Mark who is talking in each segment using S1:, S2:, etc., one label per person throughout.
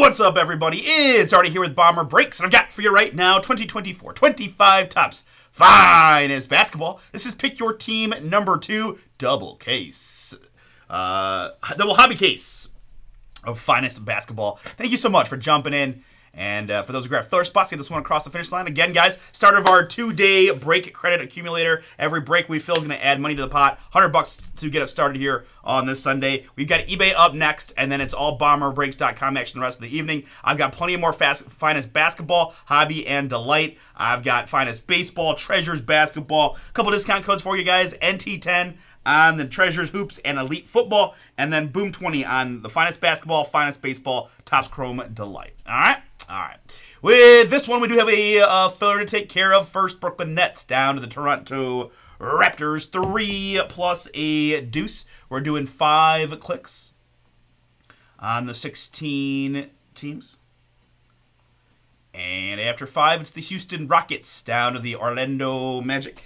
S1: What's up, everybody? It's Artie here with Bomber Breaks, and I've got for you right now 2024 25 Topps Finest Basketball. This is Pick Your Team number 2 double case. Double hobby case of Finest Basketball. Thank you so much for jumping in. And for those who grab filler spots, get this one across the finish line. Again, guys, start of our 2-day break credit accumulator. Every break we fill is going to add money to the pot. $100 to get us started here on this Sunday. We've got eBay up next, and then it's all bomberbreaks.com action the rest of the evening. I've got plenty of more Finest Basketball, Hobby, and Delight. I've got Finest Baseball, Treasures Basketball. A couple discount codes for you guys. NT10 on the Treasures Hoops and Elite Football, and then Boom 20 on the Finest Basketball, Finest Baseball, Topps Chrome Delight. All right? All right. With this one, we do have a filler to take care of. First, Brooklyn Nets down to the Toronto Raptors. 3 plus a deuce. We're doing 5 clicks on the 16 teams. And after 5, it's the Houston Rockets down to the Orlando Magic.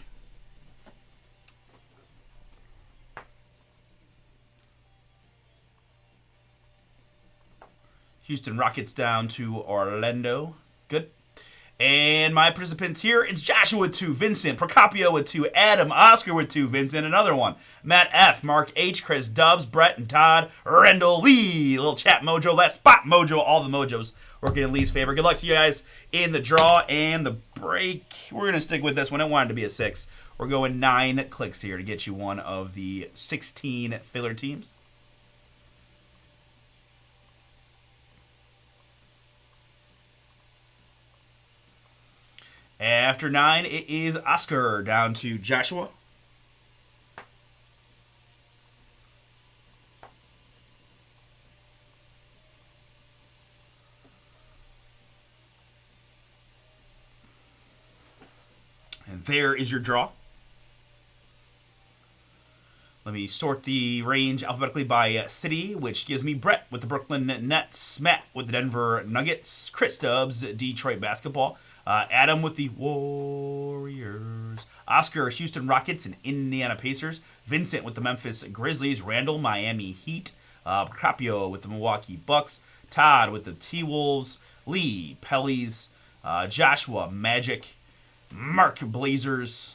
S1: Houston Rockets down to Orlando. Good. And my participants here, it's Joshua with 2, Vincent, Procopio with 2, Adam, Oscar with 2, Vincent, another one, Matt F, Mark H, Chris Dubs, Brett and Todd, Rendell Lee, little chat mojo, that spot mojo, all the mojos working in Lee's favor. Good luck to you guys in the draw and the break. We're going to stick with this one. I wanted to be a 6. We're going 9 clicks here to get you one of the 16 filler teams. After 9, it is Oscar down to Joshua. And there is your draw. Let me sort the range alphabetically by city, which gives me Brett with the Brooklyn Nets, Matt with the Denver Nuggets, Chris Dubs, Detroit Basketball, Adam with the Warriors, Oscar, Houston Rockets and Indiana Pacers, Vincent with the Memphis Grizzlies, Randall, Miami Heat, Capio with the Milwaukee Bucks, Todd with the T-Wolves, Lee, Pellies, Joshua, Magic, Mark, Blazers,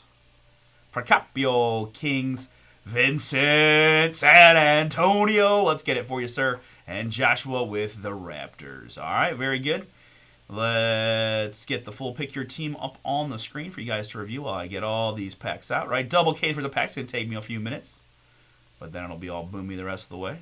S1: Procopio, Kings, Vincent, San Antonio, let's get it for you, sir, and Joshua with the Raptors. All right, very good. Let's get the full Pick Your Team up on the screen for you guys to review while I get all these packs out. Right, double case for the packs going to take me a few minutes, but then it'll be all boomy the rest of the way.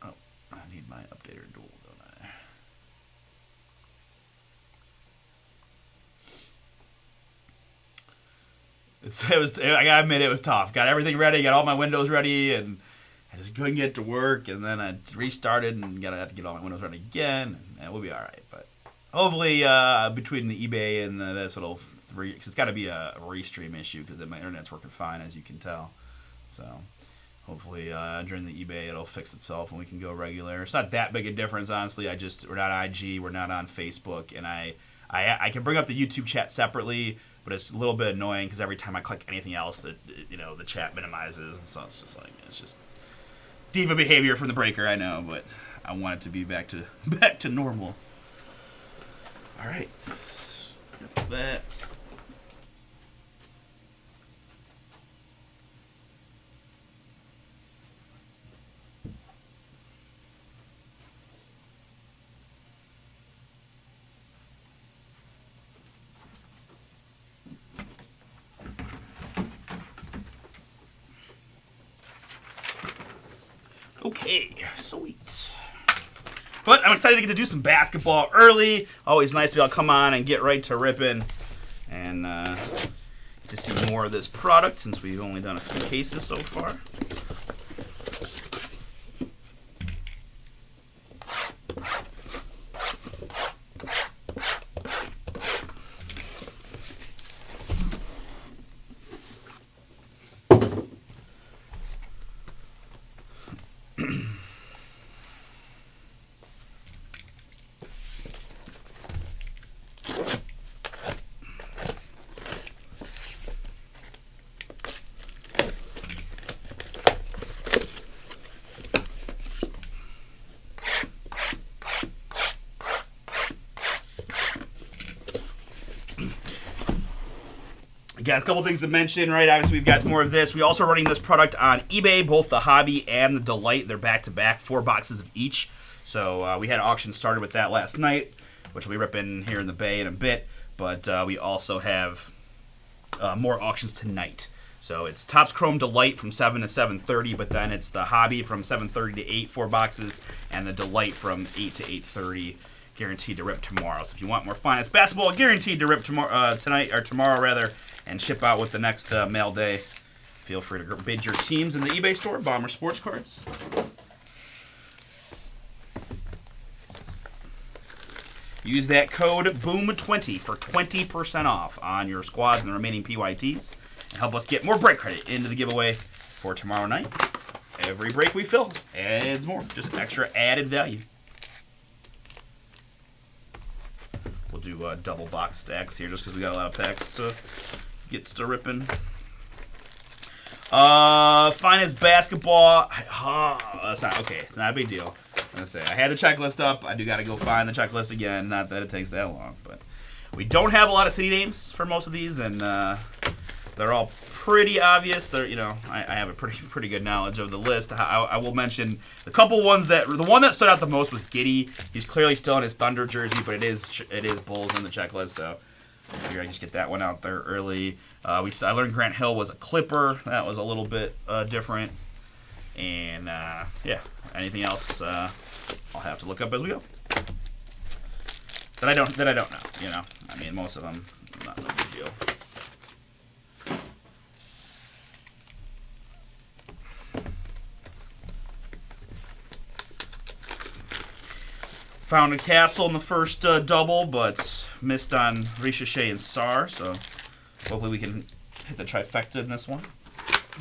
S1: Oh, I need my updater dual, don't I? I gotta admit, it was tough. Got everything ready, got all my windows ready, and I just couldn't get to work. And then I restarted and had to get all my windows ready again. And we'll be all right. But hopefully, between the eBay and this, because it's got to be a restream issue because my internet's working fine, as you can tell. So hopefully, during the eBay, it'll fix itself and we can go regular. It's not that big a difference, honestly. We're not on IG, we're not on Facebook, and I can bring up the YouTube chat separately. But it's a little bit annoying because every time I click anything else, the chat minimizes, and so it's just diva behavior from the breaker. I know, but I want it to be back to normal. All right, that's. Okay, sweet. But I'm excited to get to do some basketball early. Always nice to be able to come on and get right to ripping and to see more of this product since we've only done a few cases so far. Guys, a couple things to mention, right? Obviously, we've got more of this. We also are running this product on eBay, both the Hobby and the Delight. They're back-to-back, 4 boxes of each. So we had an auction started with that last night, which we'll be ripping here in the Bay in a bit. But we also have more auctions tonight. So it's Topps Chrome Delight from 7 to 7:30, but then it's the Hobby from 7:30 to 8, 4 boxes, and the Delight from 8 to 8:30. Guaranteed to rip tomorrow. So if you want more finest basketball, guaranteed to rip tomorrow, tonight or tomorrow rather, and ship out with the next mail day, feel free to bid your teams in the eBay store, Bomber Sports Cards. Use that code BOOM20 for 20% off on your squads and the remaining PYTs, and help us get more break credit into the giveaway for tomorrow night. Every break we fill adds more, just extra added value. We'll do double box stacks here just because we got a lot of packs to get to ripping. Finest basketball. That's not okay. It's not a big deal. I'm gonna say I had the checklist up. I do got to go find the checklist again. Not that it takes that long, but we don't have a lot of city names for most of these, and they're all pretty obvious. They're, you know, I have a pretty good knowledge of the list. I will mention the couple ones that the one that stood out the most was Giddey. He's clearly still in his Thunder jersey, but it is Bulls in the checklist, so I figure I just get that one out there early. I learned Grant Hill was a Clipper. That was a little bit different, and yeah. Anything else? I'll have to look up as we go. That I don't know. You know, I mean, most of them, not no big deal. Found a Castle in the first double, but missed on Ricochet and Sar, so hopefully we can hit the trifecta in this one.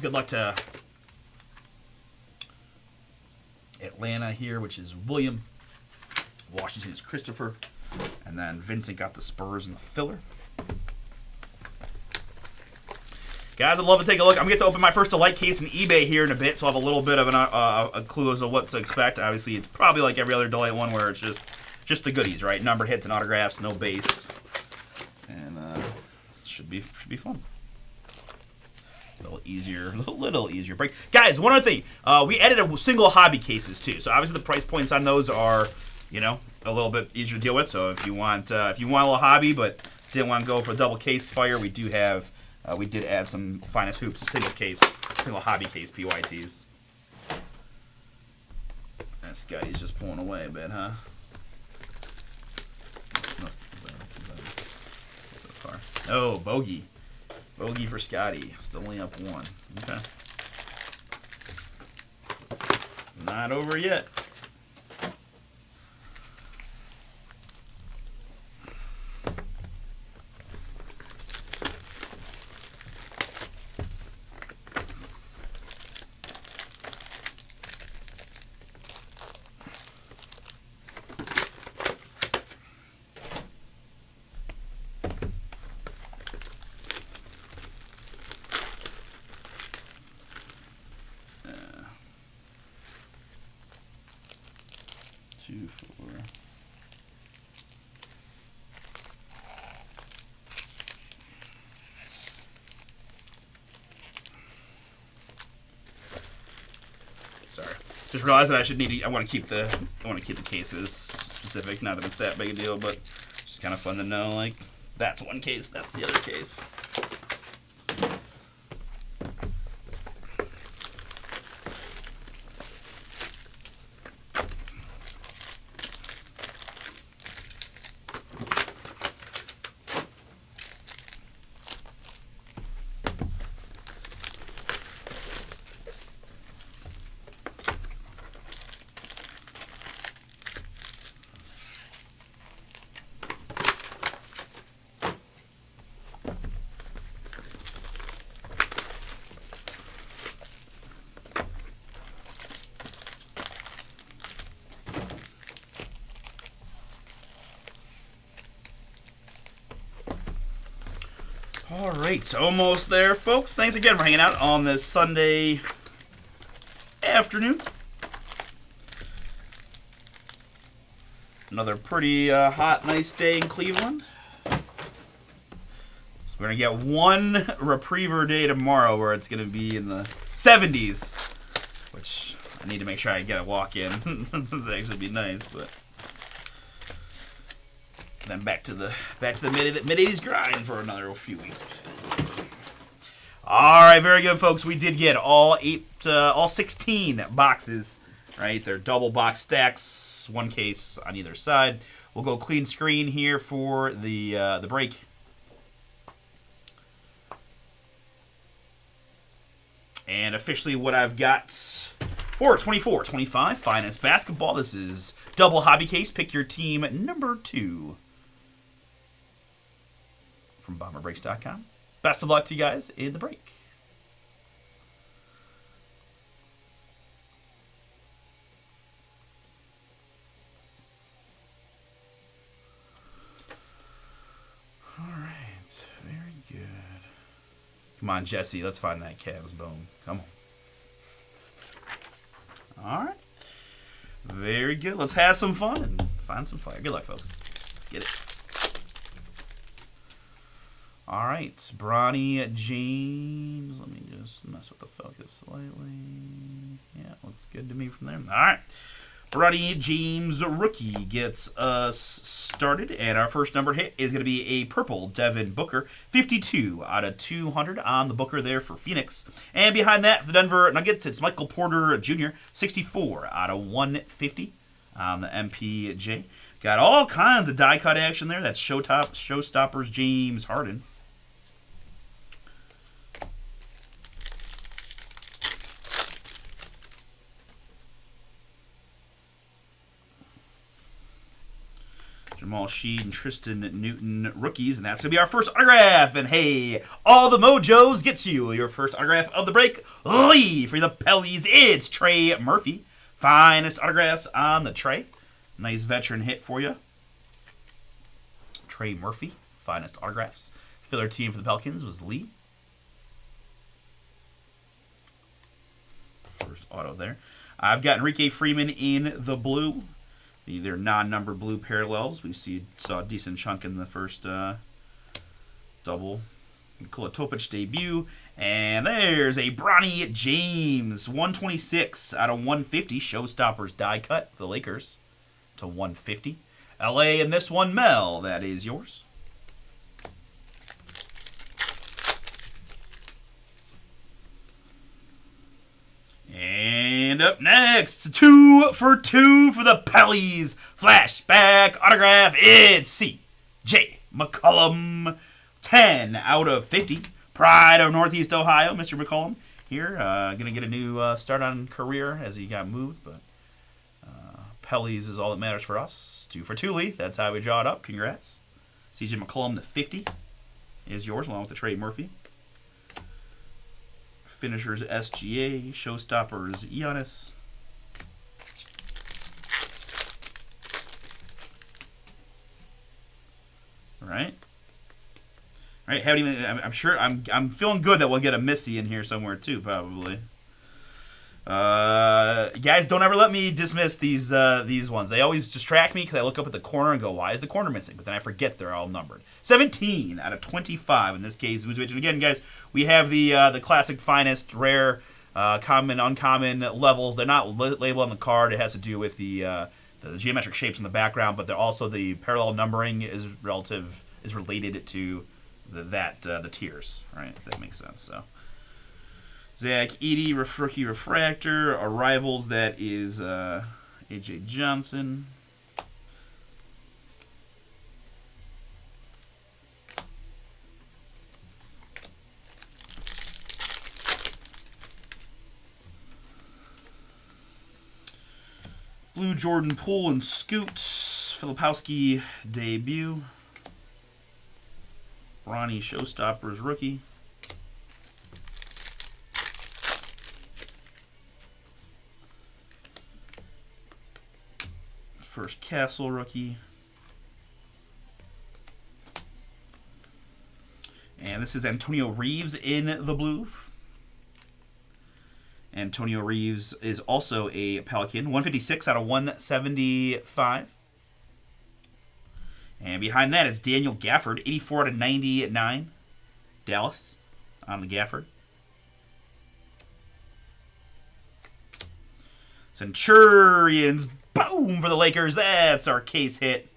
S1: Good luck to Atlanta here, which is William. Washington is Christopher. And then Vincent got the Spurs and the filler. Guys, I'd love to take a look. I'm going to get to open my first Delight case in eBay here in a bit, so I'll have a little bit of a clue as to what to expect. Obviously, it's probably like every other Delight one where it's just the goodies, right? Numbered hits and autographs, no base. And should be fun. A little easier break. Guys, one other thing. We added a single hobby cases, too. So, obviously, the price points on those are, you know, a little bit easier to deal with. So, if you want a little hobby but didn't want to go for a double case fire, we do have... we did add some Finest Hoops single hobby case PYTs. That Scotty's just pulling away a bit, huh? Oh, bogey. Bogey for Scotty. Still only up 1. Okay. Not over yet. Sorry. Just realized that I want to keep the cases specific. Not that it's that big a deal, but it's just kind of fun to know. Like, that's one case, that's the other case. All right, almost there, folks. Thanks again for hanging out on this Sunday afternoon. Another pretty hot, nice day in Cleveland. So We're going to get one Repriever day tomorrow where it's going to be in the 70s, which I need to make sure I get a walk-in. That'd actually be nice, but then back to the mid-80s grind for another few weeks. All right, very good, folks. We did get all 16 boxes, right? They're double box stacks, one case on either side. We'll go clean screen here for the break. And officially what I've got for 24-25 Finest Basketball. This is double hobby case. Pick your team number 2 from BomberBreaks.com. Best of luck to you guys in the break. All right, very good. Come on, Jesse, let's find that Cavs bone. Come on. All right. Very good. Let's have some fun and find some fire. Good luck, folks. Let's get it. All right, Bronny James. Let me just mess with the focus slightly. Yeah, looks good to me from there. All right. Bronny James rookie gets us started, and our first number hit is going to be a purple Devin Booker, 52 out of 200 on the Booker there for Phoenix. And behind that, for the Denver Nuggets, it's Michael Porter Jr., 64 out of 150 on the MPJ. Got all kinds of die cut action there. That's Showstoppers James Harden. Jamal Sheed and Tristan Newton rookies, and that's going to be our first autograph. And hey, all the mojos gets you your first autograph of the break. Lee for the Pellies, it's Trey Murphy. Finest autographs on the tray. Nice veteran hit for you. Trey Murphy, finest autographs. Filler team for the Pelicans was Lee. First auto there. I've got Enrique Freeman in the blue. They're non-numbered blue parallels. We saw a decent chunk in the first double. Nikola Topic debut. And there's a Bronny James, 126 out of 150. Showstoppers die cut for the Lakers to 150. LA in this one, Mel, that is yours. And up next, 2 for 2 for the Pellies. Flashback autograph, it's C.J. McCollum. 10 out of 50. Pride of Northeast Ohio, Mr. McCollum. Here, going to get a new start on career as he got moved, but Pellies is all that matters for us. 2 for 2, Lee. That's how we draw it up. Congrats. C.J. McCollum to 50 is yours, along with the Trey Murphy. Finishers SGA, Showstoppers Giannis. All right. All right, haven't even, I'm sure I'm feeling good that we'll get a Missy in here somewhere too, probably. Guys, don't ever let me dismiss these ones. They always distract me because I look up at the corner and go, why is the corner missing? But then I forget they're all numbered. 17 out of 25 in this case. And again, guys, we have the classic finest, rare, common, uncommon levels. They're not labeled on the card. It has to do with the geometric shapes in the background, but they're also the parallel numbering is related to the tiers, right? If that makes sense. So. Zach Edey, rookie refractor. Arrivals, that is A.J. Johnson. Blue Jordan Poole and Scoot. Filipowski debut. Ronnie Showstoppers rookie. First Castle rookie. And this is Antonio Reeves in the blue. Antonio Reeves is also a Pelican. 156 out of 175. And behind that, it's Daniel Gafford, 84 out of 99. Dallas on the Gafford. Centurions, boom, for the Lakers. That's our case hit.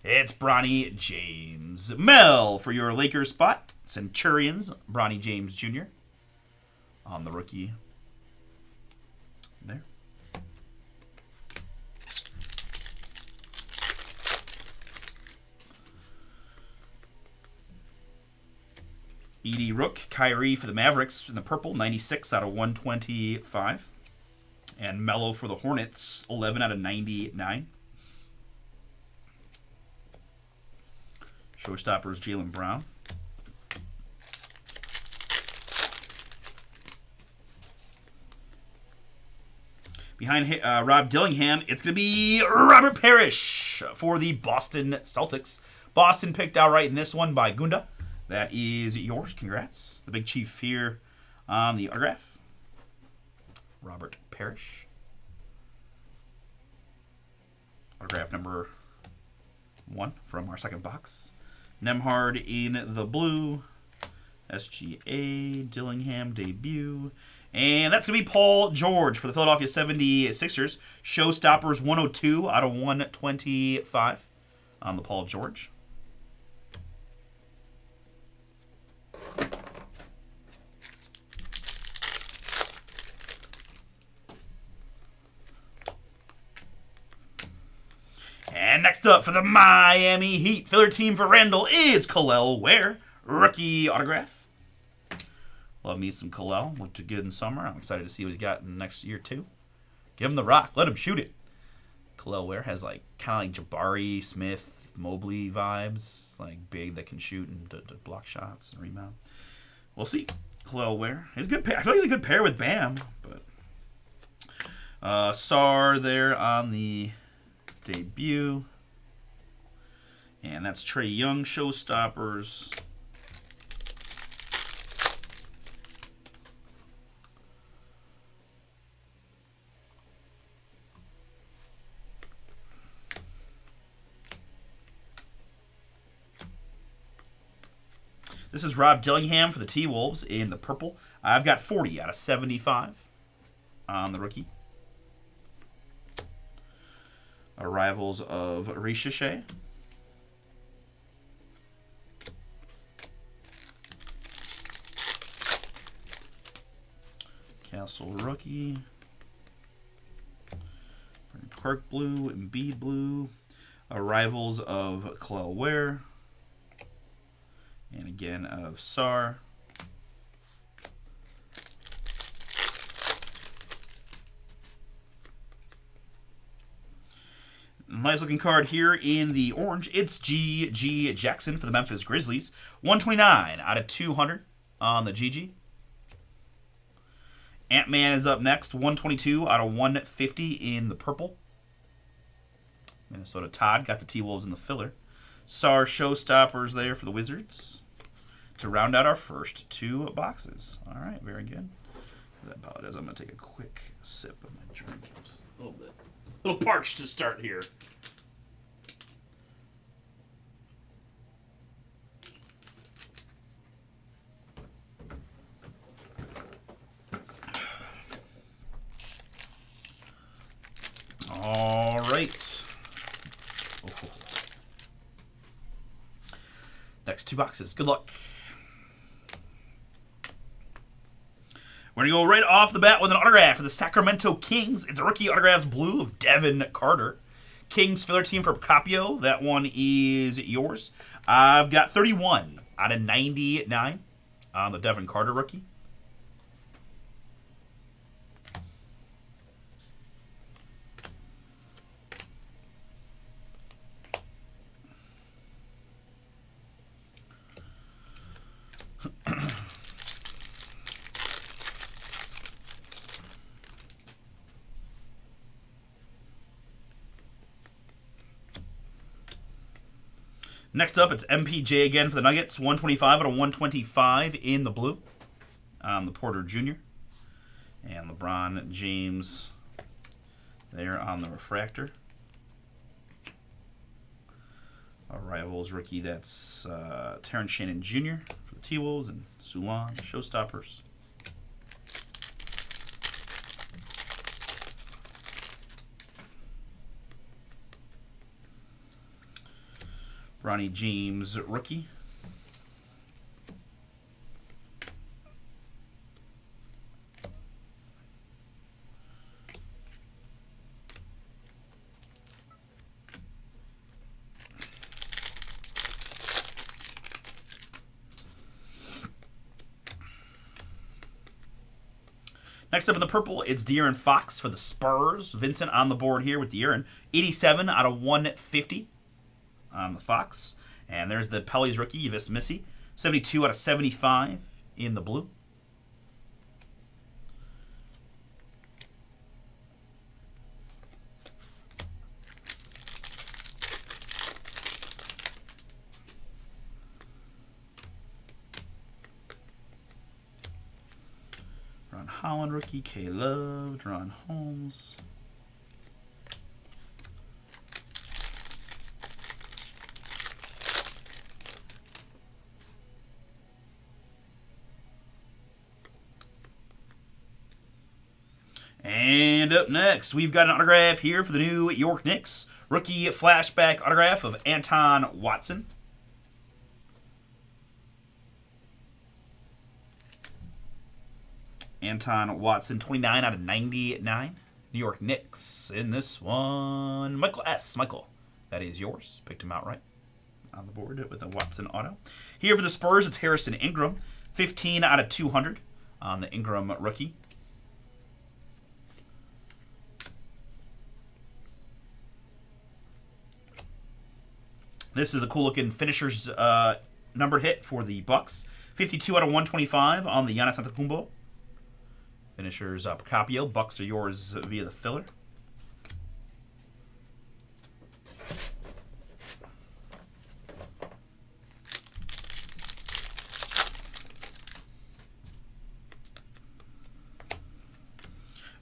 S1: It's Bronny James. Mel for your Lakers spot. Centurions, Bronny James Jr. on the rookie there. Edie Rook, Kyrie for the Mavericks in the purple, 96 out of 125. And Melo for the Hornets, 11 out of 99. Showstoppers, Jaylen Brown. Behind Rob Dillingham, it's going to be Robert Parrish for the Boston Celtics. Boston picked outright in this one by Gunda. That is yours. Congrats. The Big Chief here on the autograph. Robert Parrish. Autograph number 1 from our second box. Nemhard in the blue. SGA, Dillingham debut. And that's going to be Paul George for the Philadelphia 76ers. Showstoppers 102 out of 125 on the Paul George. And next up for the Miami Heat, filler team for Randall is Kel'el Ware, rookie autograph. Love me some Kel'el. Looked good in summer. I'm excited to see what he's got in the next year, too. Give him the rock. Let him shoot it. Kel'el Ware has kind of like Jabari, Smith, Mobley vibes. Like big that can shoot and block shots and rebound. We'll see. Kel'el Ware. He's a good pair. I feel like he's a good pair with Bam. But Sar there on the debut. And that's Trae Young, Showstoppers. This is Rob Dillingham for the T-Wolves in the purple. I've got 40 out of 75 on the rookie. Arrivals of Ricochet. Castle rookie. Clark blue, Embiid blue. Arrivals of Kel'el Ware. And again of Sar. Nice looking card here in the orange. It's G.G. Jackson for the Memphis Grizzlies. 129 out of 200 on the GG. Ant-Man is up next. 122 out of 150 in the purple. Minnesota Todd got the T-Wolves in the filler. Sar Showstoppers there for the Wizards to round out our first 2 boxes. All right, very good. I apologize. I'm going to take a quick sip of my drink. Just a little parched to start here. All right. Oh. Next 2 boxes. Good luck. We're going to go right off the bat with an autograph for the Sacramento Kings. It's a rookie autographs blue of Devin Carter. Kings filler team for Capio. That one is yours. I've got 31 out of 99 on the Devin Carter rookie. Next up, it's MPJ again for the Nuggets. 125 out of 125 in the blue. The Porter Jr. And LeBron James there on the refractor. Our Rivals rookie, that's Terrence Shannon Jr. for the T-Wolves and Sulan, Showstoppers. Ronnie James, rookie. Next up in the purple, it's De'Aaron Fox for the Spurs. Vincent on the board here with De'Aaron. 87 out of 150 on the Fox. And there's the Pelly's rookie, Yves Missy. 72 out of 75 in the blue. Ron Holland rookie, K. Love, Ron Holmes. And up next, we've got an autograph here for the New York Knicks. Rookie flashback autograph of Anton Watson. Anton Watson, 29 out of 99. New York Knicks in this one. Michael S. Michael, that is yours. Picked him out right on the board with a Watson auto. Here for the Spurs, it's Harrison Ingram. 15 out of 200 on the Ingram rookie. This is a cool-looking finishers numbered hit for the Bucks. 52 out of 125 on the Giannis Antetokounmpo. Finishers Procopio. Bucks are yours via the filler.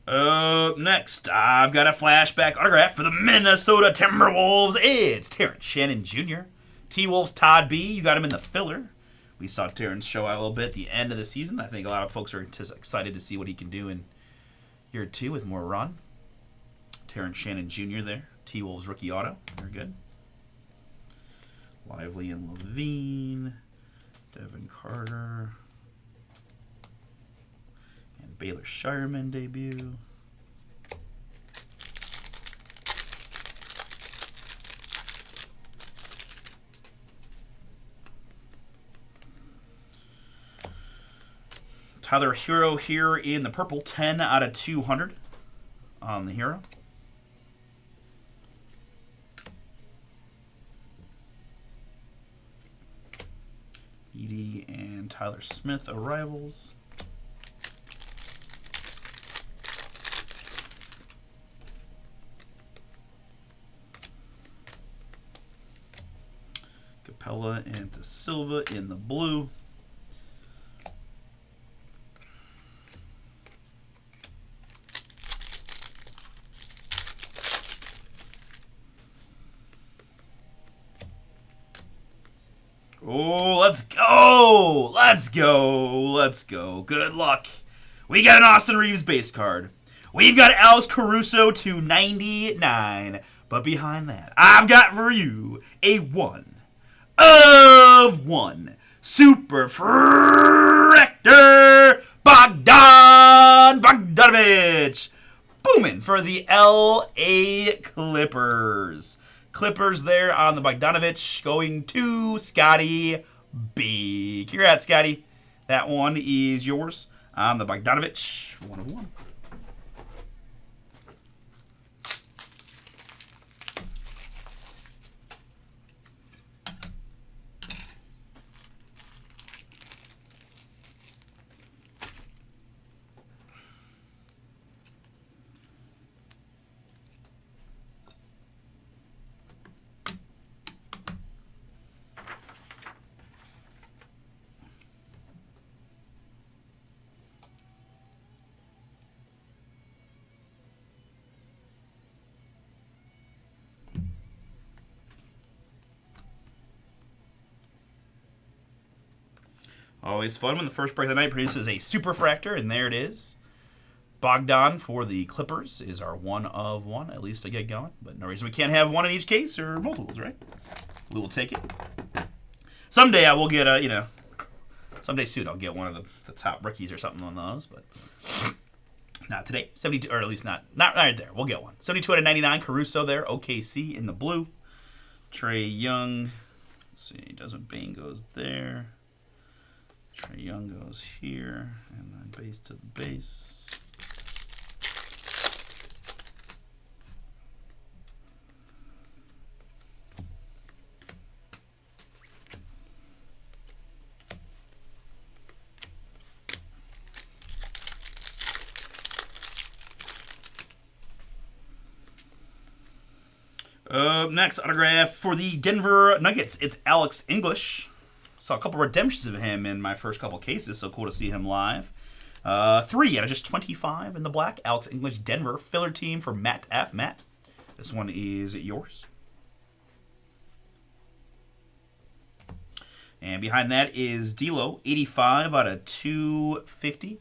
S1: Up next, I've got a flashback autograph for the Minnesota Timberwolves. It's Terrence Shannon Jr. T-Wolves Todd B. You got him in the filler. We saw Terrence show out a little bit at the end of the season. I think a lot of folks are excited to see what he can do in year 2 with more run. Terrence Shannon Jr. there. T-Wolves rookie auto. Very good. Lively and Levine. Devin Carter. And Baylor Shireman debut. Tyler Hero here in the purple, 10 out of 200 on the Hero. Edie and Tyler Smith arrivals. Capella and De Silva in the blue. Oh, let's go! Let's go! Let's go. Good luck. We got an Austin Reeves base card. We've got Alex Caruso to 99. But behind that, I've got for you a 1 of 1 Super Fractor Bogdan Bogdanovic. Booming for the LA Clippers. Clippers there on the Bogdanovic going to Scotty B. Congrats, Scotty. That one is yours on the Bogdanovic. 1 of 1. Always fun when the first break of the night produces a superfractor, and there it is. Bogdan for the Clippers is our 1 of 1, at least to get going. But no reason we can't have one in each case or multiples, right? We will take it. Someday I will get a, someday soon I'll get one of the top rookies or something on those, but not today. 72, or at least not right there. We'll get one. 72 out of 99, Caruso there. OKC in the blue. Trae Young. Let's see, Desmond Bain goes there. Trae Young goes here, and then base to the base. Next autograph for the Denver Nuggets. It's Alex English. Saw a couple redemptions of him in my first couple cases, so cool to see him live. 3 out of just 25 in the black. Alex English, Denver. Filler team for Matt F. Matt, this one is yours. And behind that is D'Lo, 85 out of 250.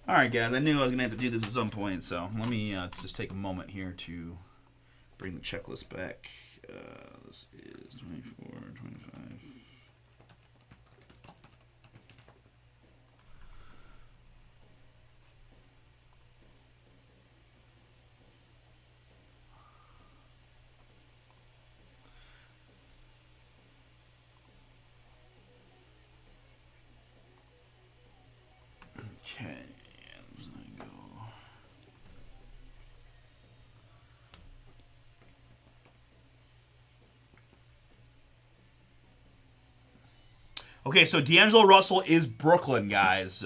S1: All right, guys, I knew I was going to have to do this at some point, so let me just take a moment here to bring the checklist back. This is 24, 25. Okay. Okay, so D'Angelo Russell is Brooklyn, guys,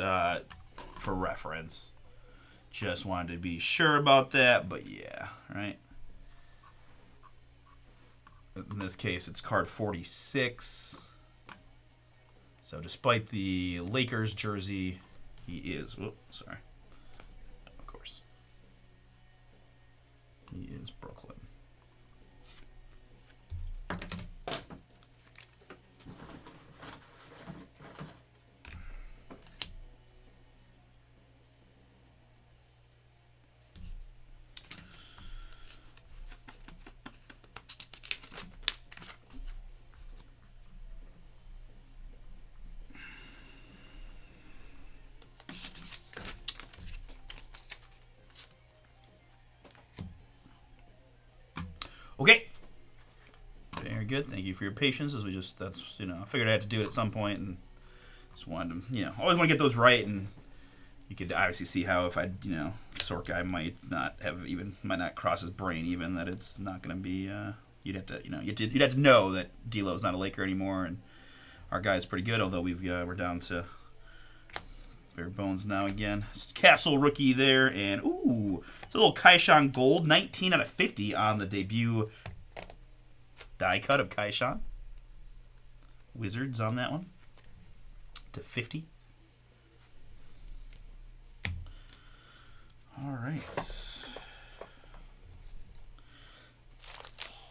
S1: for reference. Just wanted to be sure about that, but yeah, right? In this case, it's card 46. So despite the Lakers jersey, he is... Whoops, sorry. Of course. He is Brooklyn. Okay. Very good. Thank you for your patience. As that's, I figured I had to do it at some point, and just wanted to, always want to get those right. And you could obviously see how if I, Sork guy might not cross his brain even that it's not going to be. You'd have to, you'd have to know that D'Lo's not a Laker anymore, and our guy's pretty good. Although we're down to bare bones now again. Castle rookie there, and it's a little Kaishan Gold, 19 out of 50 on the debut die cut of Kaishan. Wizards on that one to 50. All right.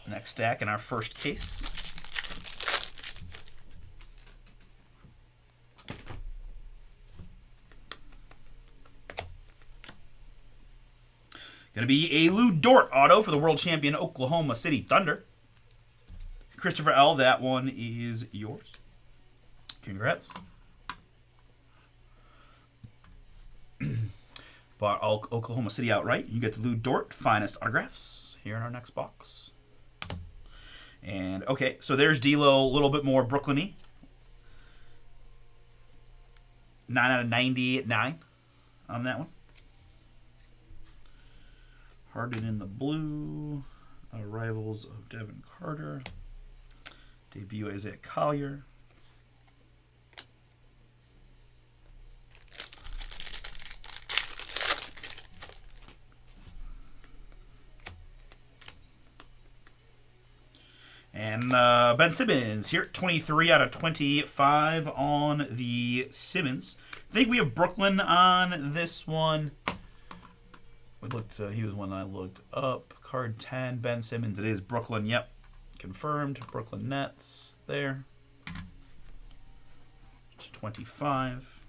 S1: Next stack in our first case. Going to be a Lou Dort auto for the world champion Oklahoma City Thunder. Christopher L., that one is yours. Congrats. Bought Oklahoma City outright. You get the Lou Dort finest autographs here in our next box. And, okay, so there's D'Lo, a little bit more Brooklyn-y. 9 out of 99 on that one. Harden in the blue. Arrivals of Devin Carter. Debut Isaiah Collier. And Ben Simmons here, 23 out of 25 on the Simmons. I think we have Brooklyn on this one. We looked. He was one that I looked up. Card 10, Ben Simmons. It is Brooklyn. Yep, confirmed. Brooklyn Nets there. 25.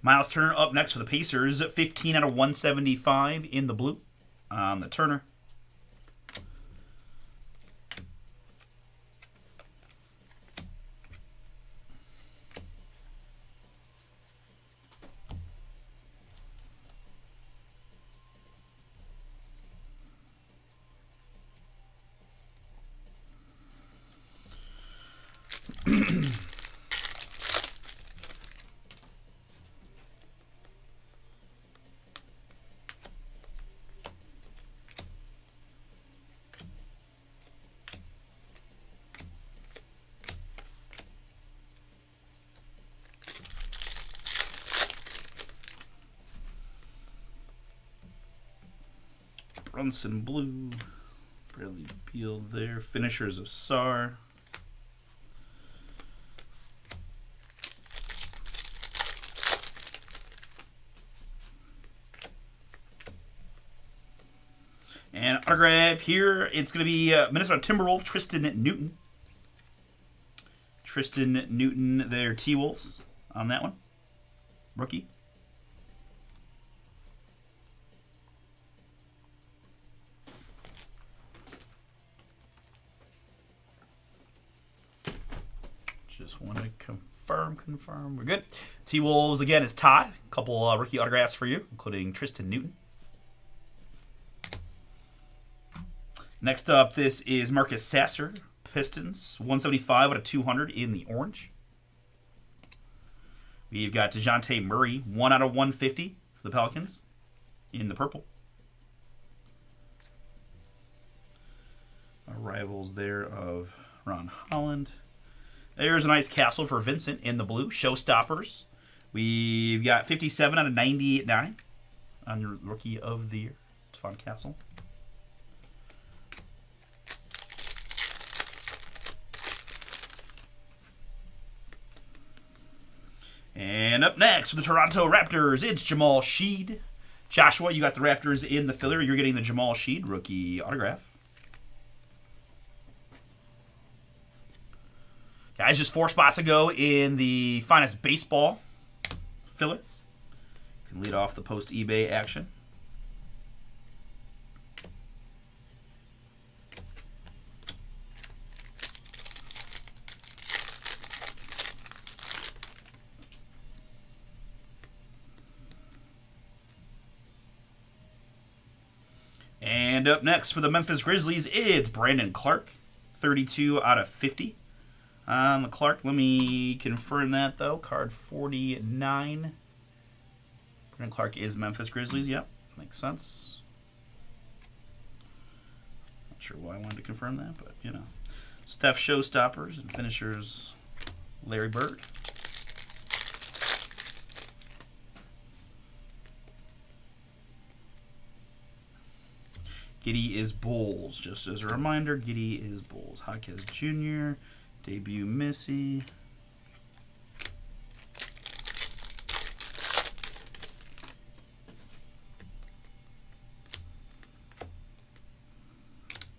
S1: Miles Turner up next for the Pacers. 15 out of 175 in the blue on the Turner. Brunson blue. Bradley Beal there. Finishers of Sar. And autograph here, it's going to be Minnesota Timberwolves, Tristan Newton. Tristan Newton, their T-Wolves on that one. Rookie. Just want to confirm. We're good. T-Wolves, again, is Todd. A couple rookie autographs for you, including Tristan Newton. Next up, this is Marcus Sasser, Pistons. 175 out of 200 in the orange. We've got DeJounte Murray, 1 out of 150 for the Pelicans in the purple. Arrivals there of Ron Holland. There's a nice Castle for Vincent in the blue. Showstoppers. We've got 57 out of 99 on your Rookie of the Year, Stephon Castle. And up next for the Toronto Raptors, it's Jamal Sheed. Joshua, you got the Raptors in the filler. You're getting the Jamal Sheed rookie autograph. Guys, just 4 spots ago in the finest baseball filler. You can lead off the post eBay action. And up next for the Memphis Grizzlies, it's Brandon Clark. 32 out of 50 on the Clark. Let me confirm that, though. Card 49. Brandon Clark is Memphis Grizzlies. Yep, makes sense. Not sure why I wanted to confirm that, but, you know. Steph Showstoppers and finishers Larry Bird. Giddey is Bulls. Just as a reminder, Giddey is Bulls. Jaquez Jr., debut Missy.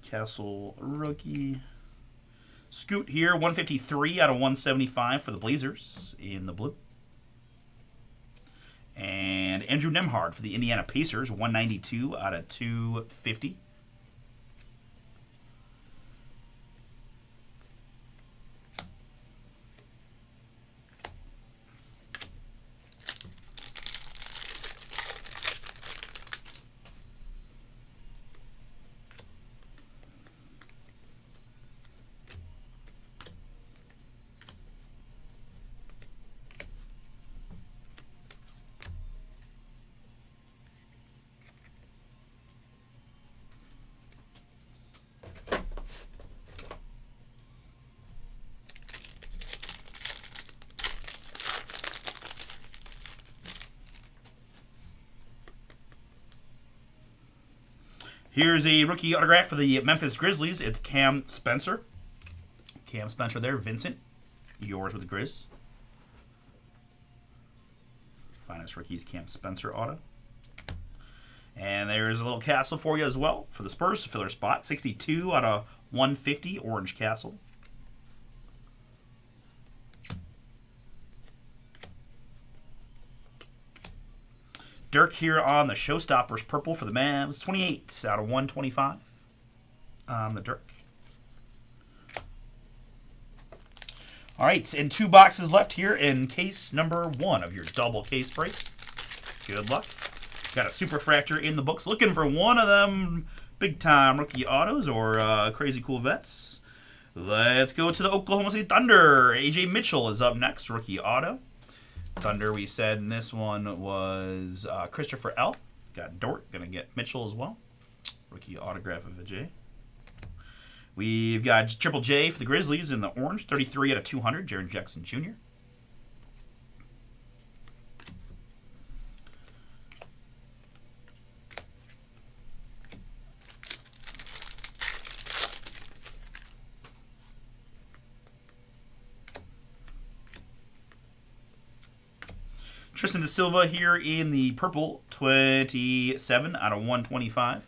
S1: Castle rookie. Scoot here, 153 out of 175 for the Blazers in the blue. And Andrew Nembhard for the Indiana Pacers, 192 out of 250. Here's a rookie autograph for the Memphis Grizzlies. It's Cam Spencer. Cam Spencer there. Vincent, yours with the Grizz. Finest rookies, Cam Spencer auto. And there's a little Castle for you as well for the Spurs filler spot. 62 out of 150, Orange Castle. Dirk here on the Showstoppers purple for the Mavs. 28 out of 125 on the Dirk. All right, and 2 boxes left here in case number 1 of your double case break. Good luck. Got a Superfractor in the books. Looking for one of them big-time rookie autos or crazy cool vets. Let's go to the Oklahoma City Thunder. A.J. Mitchell is up next, rookie auto. Thunder, we said in this one was Christopher L. Got Dort. Going to get Mitchell as well. Rookie autograph of A.J. We've got Triple J for the Grizzlies in the orange. 33 out of 200, Jaren Jackson Jr. Tristan Da Silva here in the purple, 27 out of 125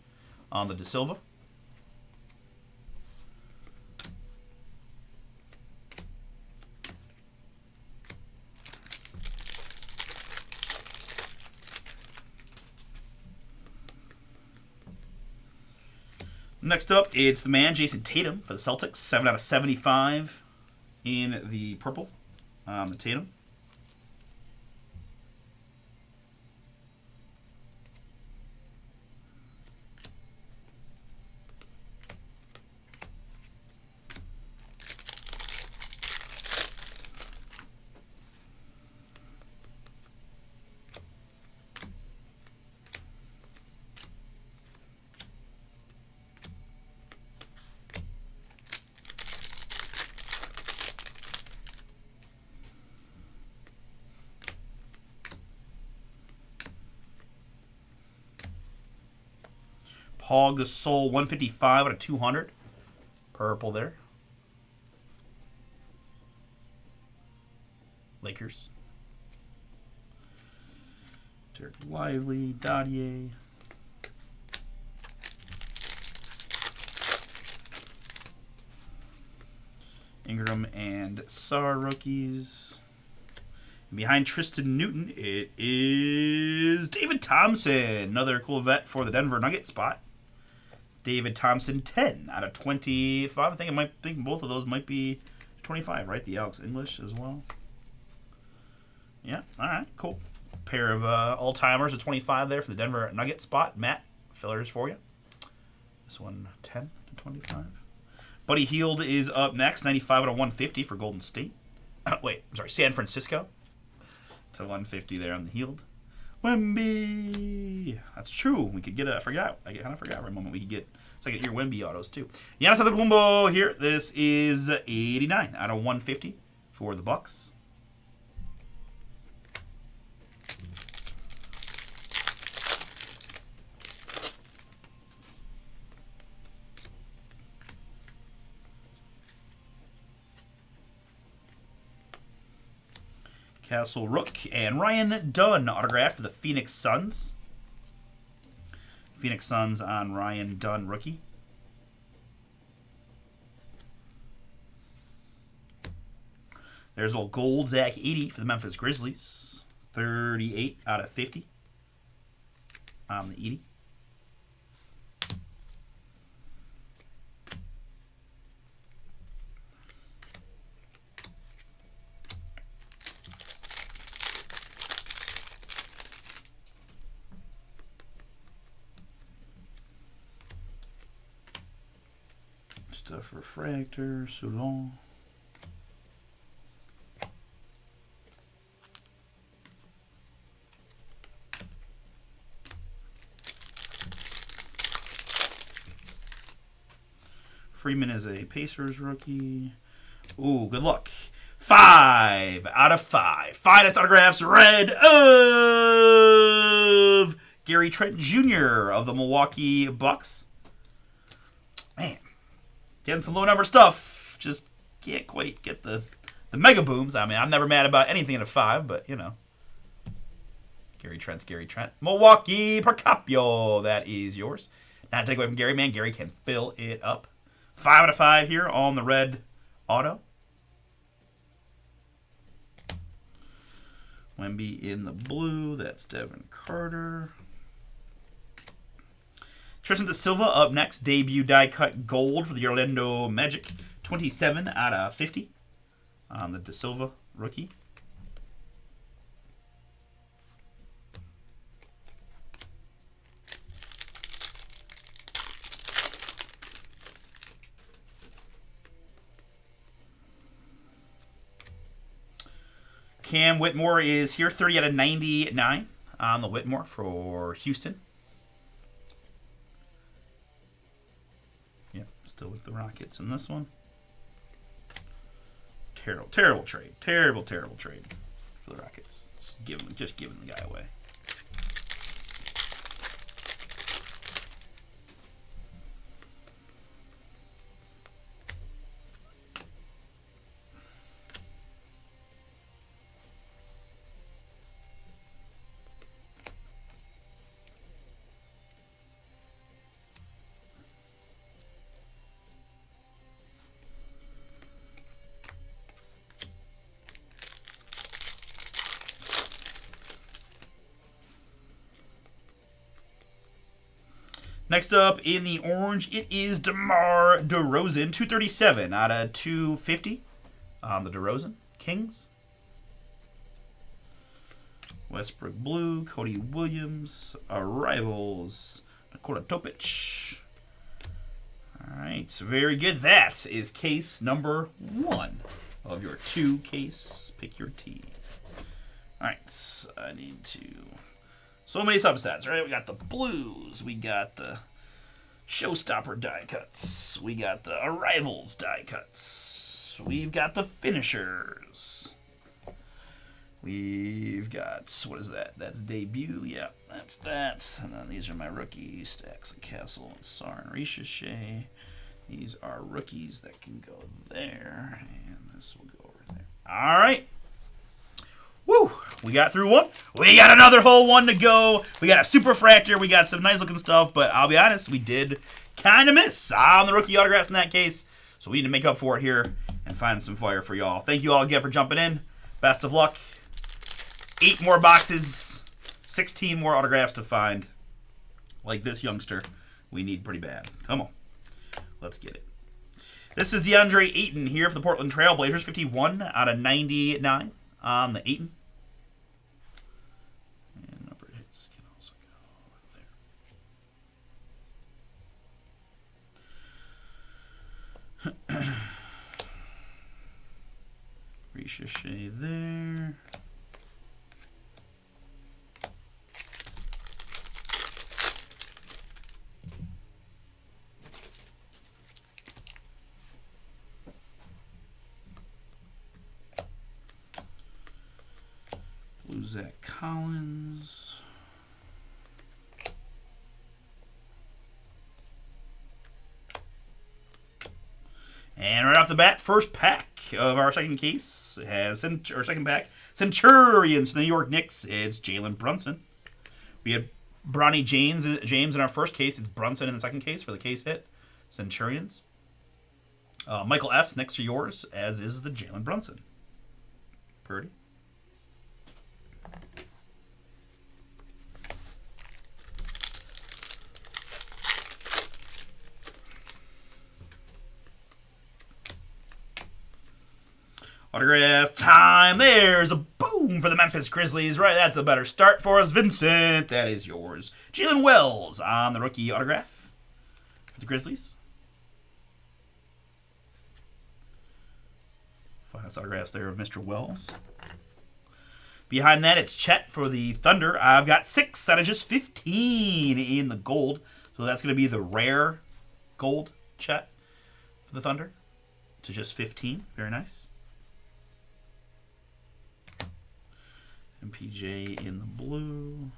S1: on the Da Silva. Next up, it's the man, Jason Tatum for the Celtics, 7 out of 75 in the purple on the Tatum. Paul Gasol, 155 out of 200. Purple there. Lakers. Derek Lively, Dadier. Ingram and Sarr rookies. And behind Tristan Newton, it is David Thompson. Another cool vet for the Denver Nuggets spot. David Thompson, 10 out of 25. I think both of those might be 25, right? The Alex English as well. Yeah, all right, cool. Pair of all-timers of 25 there for the Denver Nuggets spot. Matt, fillers for you. This one, 10 to 25. Buddy Hield is up next, 95 out of 150 for Golden State. San Francisco. To 150 there on the Hield. Wemby. That's true. We could get I kind of forgot for a moment we could get second-year Wemby autos, too. Giannis Antetokounmpo here. This is 89 out of 150 for the Bucks. Castle Rook and Ryan Dunn autograph for the Phoenix Suns. Phoenix Suns on Ryan Dunn rookie. There's a little gold Zach 80 for the Memphis Grizzlies. 38 out of 50 on the 80. Stuff Refractor, Soulon. Freeman is a Pacers rookie. Ooh, good luck. 5 out of 5. Finest autographs, red of Gary Trent Jr. of the Milwaukee Bucks. Man, getting some low number stuff. Just can't quite get the mega booms. I mean, I'm never mad about anything in a 5, but you know. Gary Trent's Gary Trent. Milwaukee Procopio. That is yours. Not to take away from Gary, man. Gary can fill it up. 5 out of 5 here on the red auto. Wemby in the blue. That's Devin Carter. Tristan Da Silva up next. Debut die cut gold for the Orlando Magic. 27 out of 50 on the Da Silva rookie. Cam Whitmore is here, 30 out of 99 on the Whitmore for Houston. Yep, still with the Rockets in this one. Terrible trade. Terrible trade for the Rockets. Just giving the guy away. Next up in the orange, it is DeMar DeRozan, 237 out of 250 on the DeRozan Kings. Westbrook blue, Cody Williams, Rivals, Nikola Topic. All right, very good. That is case number 1 of your 2 case. Pick your team. All right, I need to... So many subsets, right? We got the blues. We got the Showstopper die cuts. We got the Arrivals die cuts. We've got the finishers. We've got, what is that? That's debut. Yeah, that's that. And then these are my rookies. Stacks and Castle and Sar and Ricochet. These are rookies that can go there. And this will go over there. All right. Woo! We got through one. We got another whole one to go. We got a super fracture. We got some nice looking stuff, but I'll be honest, we did kind of miss on the rookie autographs in that case. So we need to make up for it here and find some fire for y'all. Thank you all again for jumping in. Best of luck. 8 more boxes, 16 more autographs to find. Like this youngster, we need pretty bad. Come on. Let's get it. This is DeAndre Ayton here for the Portland Trail Blazers, 51 out of 99 on the Ayton. And number hits can also go over there. Ricochet there. Blue Zach Collins. And right off the bat, first pack of our second case has second pack Centurions, the New York Knicks. It's Jalen Brunson. We had Bronny James in our first case. It's Brunson in the second case for the case hit. Centurions. Michael S. next to yours, as is the Jalen Brunson. Purdy. Autograph time. There's a boom for the Memphis Grizzlies. Right, that's a better start for us. Vincent, that is yours. Jalen Wells on the rookie autograph for the Grizzlies. Finest autographs there of Mr. Wells. Behind that, it's Chet for the Thunder. I've got 6 out of just 15 in the gold. So that's going to be the rare gold Chet for the Thunder. To just 15. Very nice. MPJ in the blue.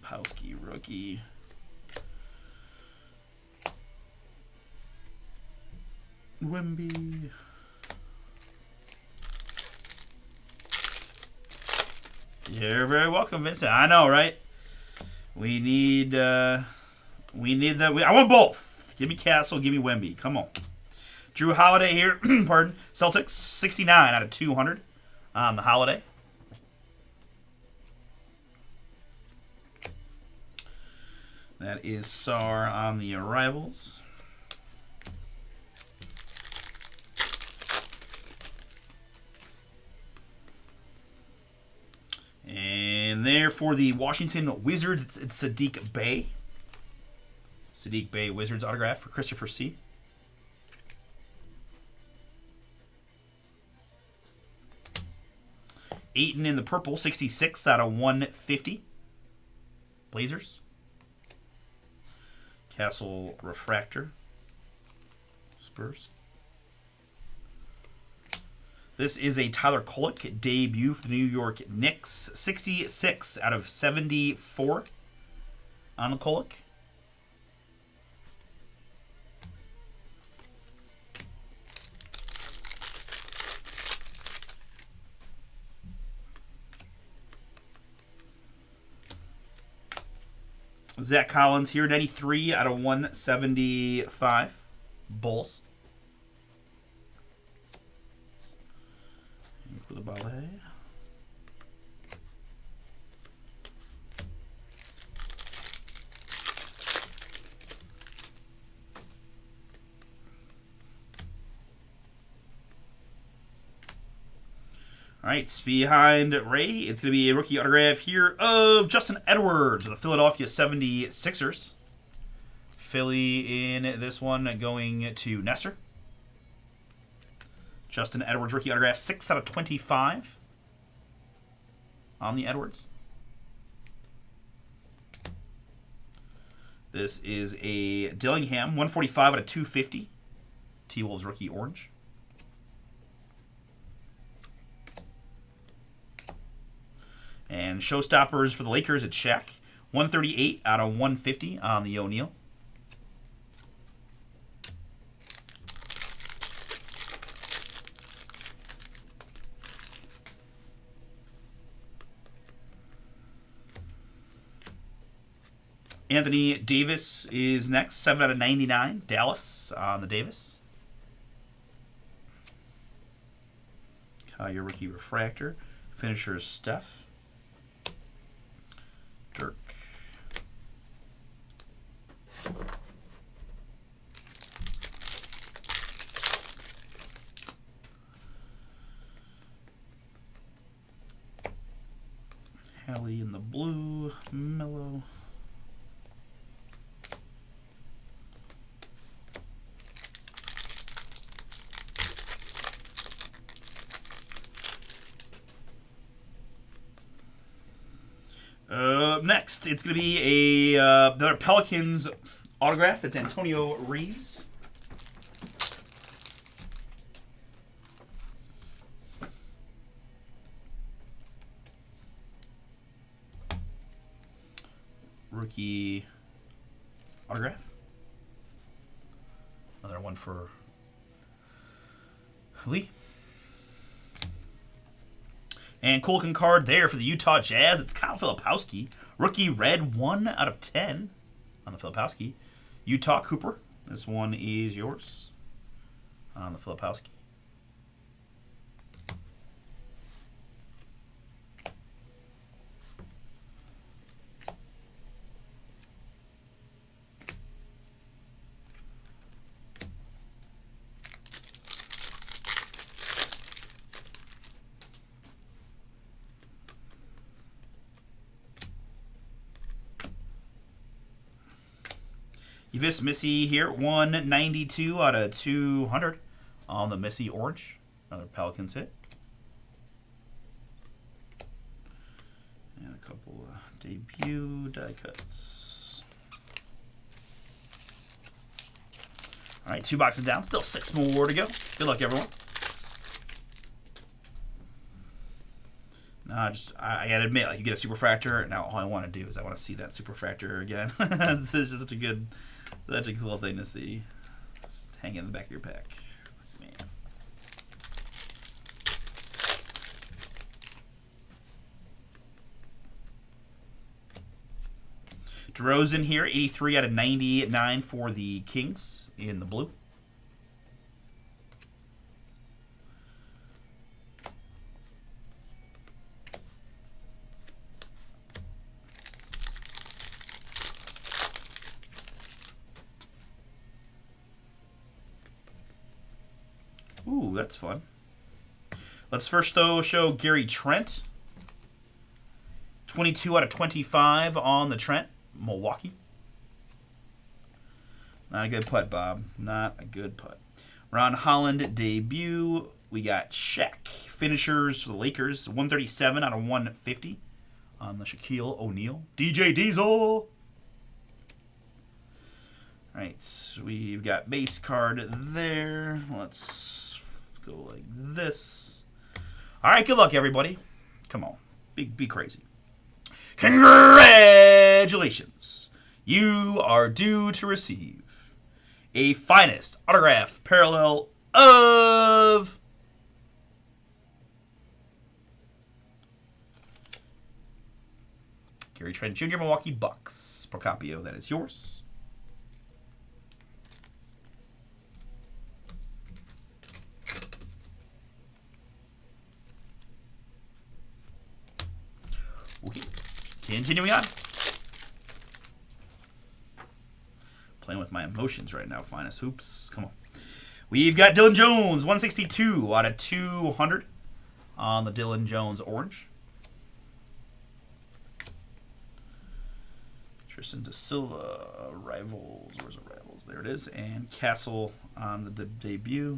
S1: Filipowski rookie. Wemby. You're very welcome, Vincent. I know, right? We need that. I want both. Give me Castle. Give me Wemby. Come on. Drew Holiday here. Pardon. Celtics 69 out of 200 on the Holiday. That is Sar on the arrivals. And there for the Washington Wizards, it's Sadiq Bey. Sadiq Bey Wizards autograph for Christopher C. Ayton in the purple, 66 out of 150. Blazers. Castle Refractor. Spurs. This is a Tyler Kolek debut for the New York Knicks. 66 out of 74 on the Kolek. Zach Collins here, 93 out of 175. Bulls. For the ballet. All right, behind Ray, it's going to be a rookie autograph here of Justin Edwards of the Philadelphia 76ers. Philly in this one going to Nestor. Justin Edwards rookie autograph, 6 out of 25 on the Edwards. This is a Dillingham, 145 out of 250. T-Wolves rookie orange. And showstoppers for the Lakers at Shaq, 138 out of 150 on the O'Neal. Anthony Davis is next, 7 out of 99. Dallas on the Davis. Your rookie refractor. Finishers Steph. Dirk. Hallie in the blue. Mellow. Next, it's going to be another Pelicans autograph. It's Antonio Reeves. Rookie autograph. Another one for Lee. And Kulkin card there for the Utah Jazz. It's Kyle Filipowski. Rookie red, 1 out of 10 on the Filipowski. Utah Cooper. This one is yours on the Filipowski. Yves Missy here, 192 out of 200 on the Missy orange. Another Pelicans hit. And a couple debut die cuts. All right, 2 boxes down. Still 6 more to go. Good luck, everyone. I gotta admit, like, you get a superfractor, and now all I want to do is I want to see that superfractor again. It's just such a cool thing to see. Just hang in the back of your pack. Man. DeRozan here, 83 out of 99 for the Kings in the blue. Ooh, that's fun. Let's first, though, show Gary Trent. 22 out of 25 on the Trent. Milwaukee. Not a good putt, Bob. Not a good putt. Ron Holland debut. We got Shaq. Finishers for the Lakers. 137 out of 150 on the Shaquille O'Neal. DJ Diesel. Alright, so we've got base card there. Let's go like this. Alright, good luck, everybody. Come on. Be crazy. Congratulations. You are due to receive a finest autograph parallel of Gary Trent Jr., Milwaukee Bucks. Procopio, that is yours. Okay. Continuing on. Playing with my emotions right now, Finest Hoops. Come on. We've got Dylan Jones, 162 out of 200 on the Dylan Jones orange. Tristan Da Silva, Rivals. Where's the Rivals? There it is. And Castle on the debut.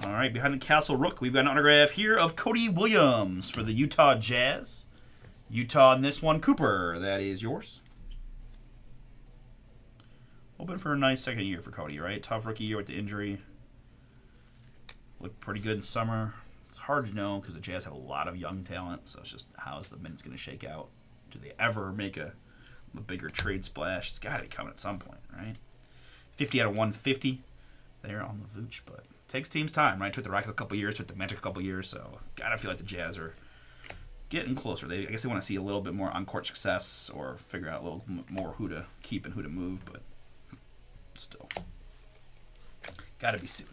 S1: All right, behind the Castle Rook, we've got an autograph here of Cody Williams for the Utah Jazz. Utah in this one. Cooper, that is yours. Hoping for a nice second year for Cody, right? Tough rookie year with the injury. Looked pretty good in summer. It's hard to know because the Jazz have a lot of young talent, so it's just how is the minutes going to shake out? Do they ever make a bigger trade splash? It's got to be coming at some point, right? 50 out of 150 there on the Vooch, but takes teams time, right? Took the Rockets a couple years, took the Magic a couple years, so gotta feel like the Jazz are getting closer. I guess they want to see a little bit more on-court success or figure out a little more who to keep and who to move, but still, gotta be soon.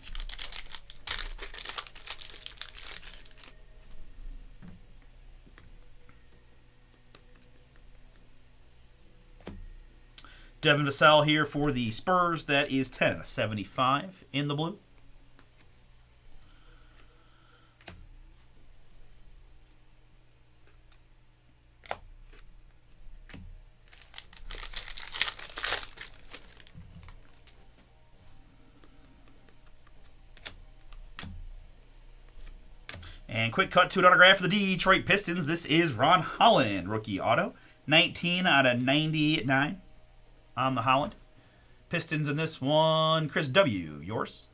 S1: Devin Vassell here for the Spurs. That is 10 out of 75 in the blue. And quick cut to an autograph for the Detroit Pistons. This is Ron Holland, rookie auto. 19 out of 99 on the Holland. Pistons in this one. Chris W., yours.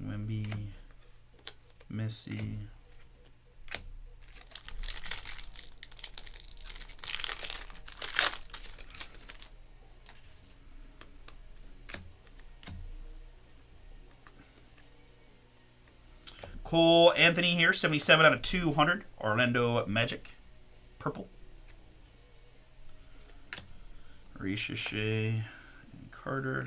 S1: Wemby, Missy. Cole Anthony here, 77 out of 200. Orlando Magic, purple. Ricochet and Carter.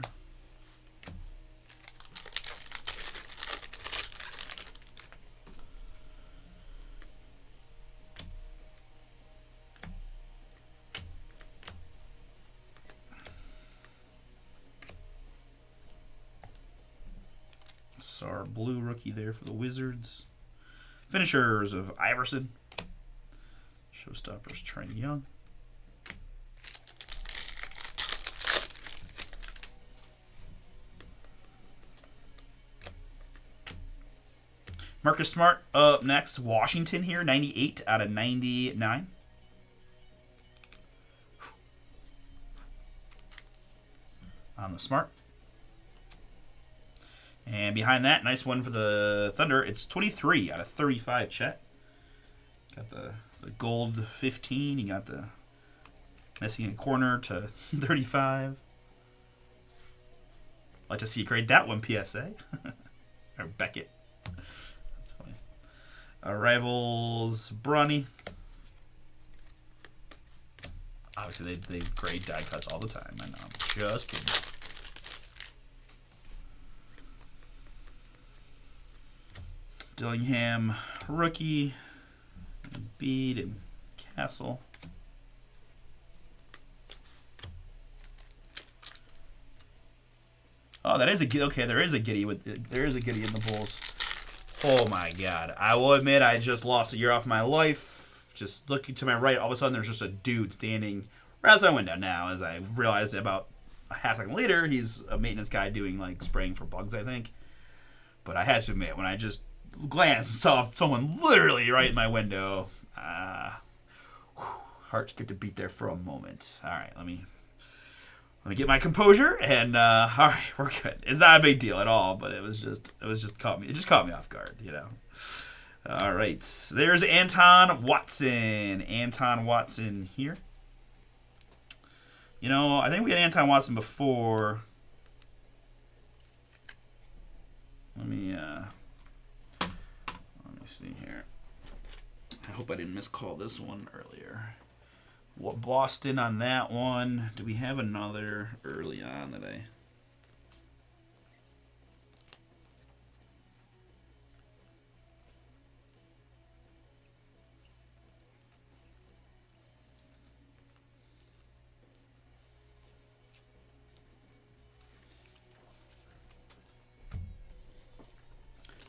S1: Our blue rookie there for the Wizards. Finishers of Iverson. Showstoppers, Trae Young. Marcus Smart up next. Washington here, 98 out of 99. On the Smart. And behind that, nice one for the Thunder. It's 23 out of 35, Chet. Got the gold 15. You got the missing a corner to 35. Like to see you grade that one, PSA. Or Beckett. That's funny. Rivals, Bronny. Obviously, they grade die cuts all the time. I know. I'm just kidding. Dillingham, rookie. Embiid and Castle. Oh, that is a okay. There is a Giddy in the Bulls. Oh my God! I will admit I just lost a year off my life. Just looking to my right, all of a sudden there's just a dude standing right outside my window. Now, as I realized about a half second later, he's a maintenance guy doing like spraying for bugs, I think. But I had to admit, when I just glanced and saw someone literally right in my window, heart skipped a beat there for a moment. All right, let me get my composure, and all right, we're good. It's not a big deal at all, but it just caught me off guard, you know. All right, there's Anton Watson. Anton Watson here. You know, I think we had Anton Watson before. Let me see here. I hope I didn't miscall this one earlier. What Boston on that one? Do we have another early on that I...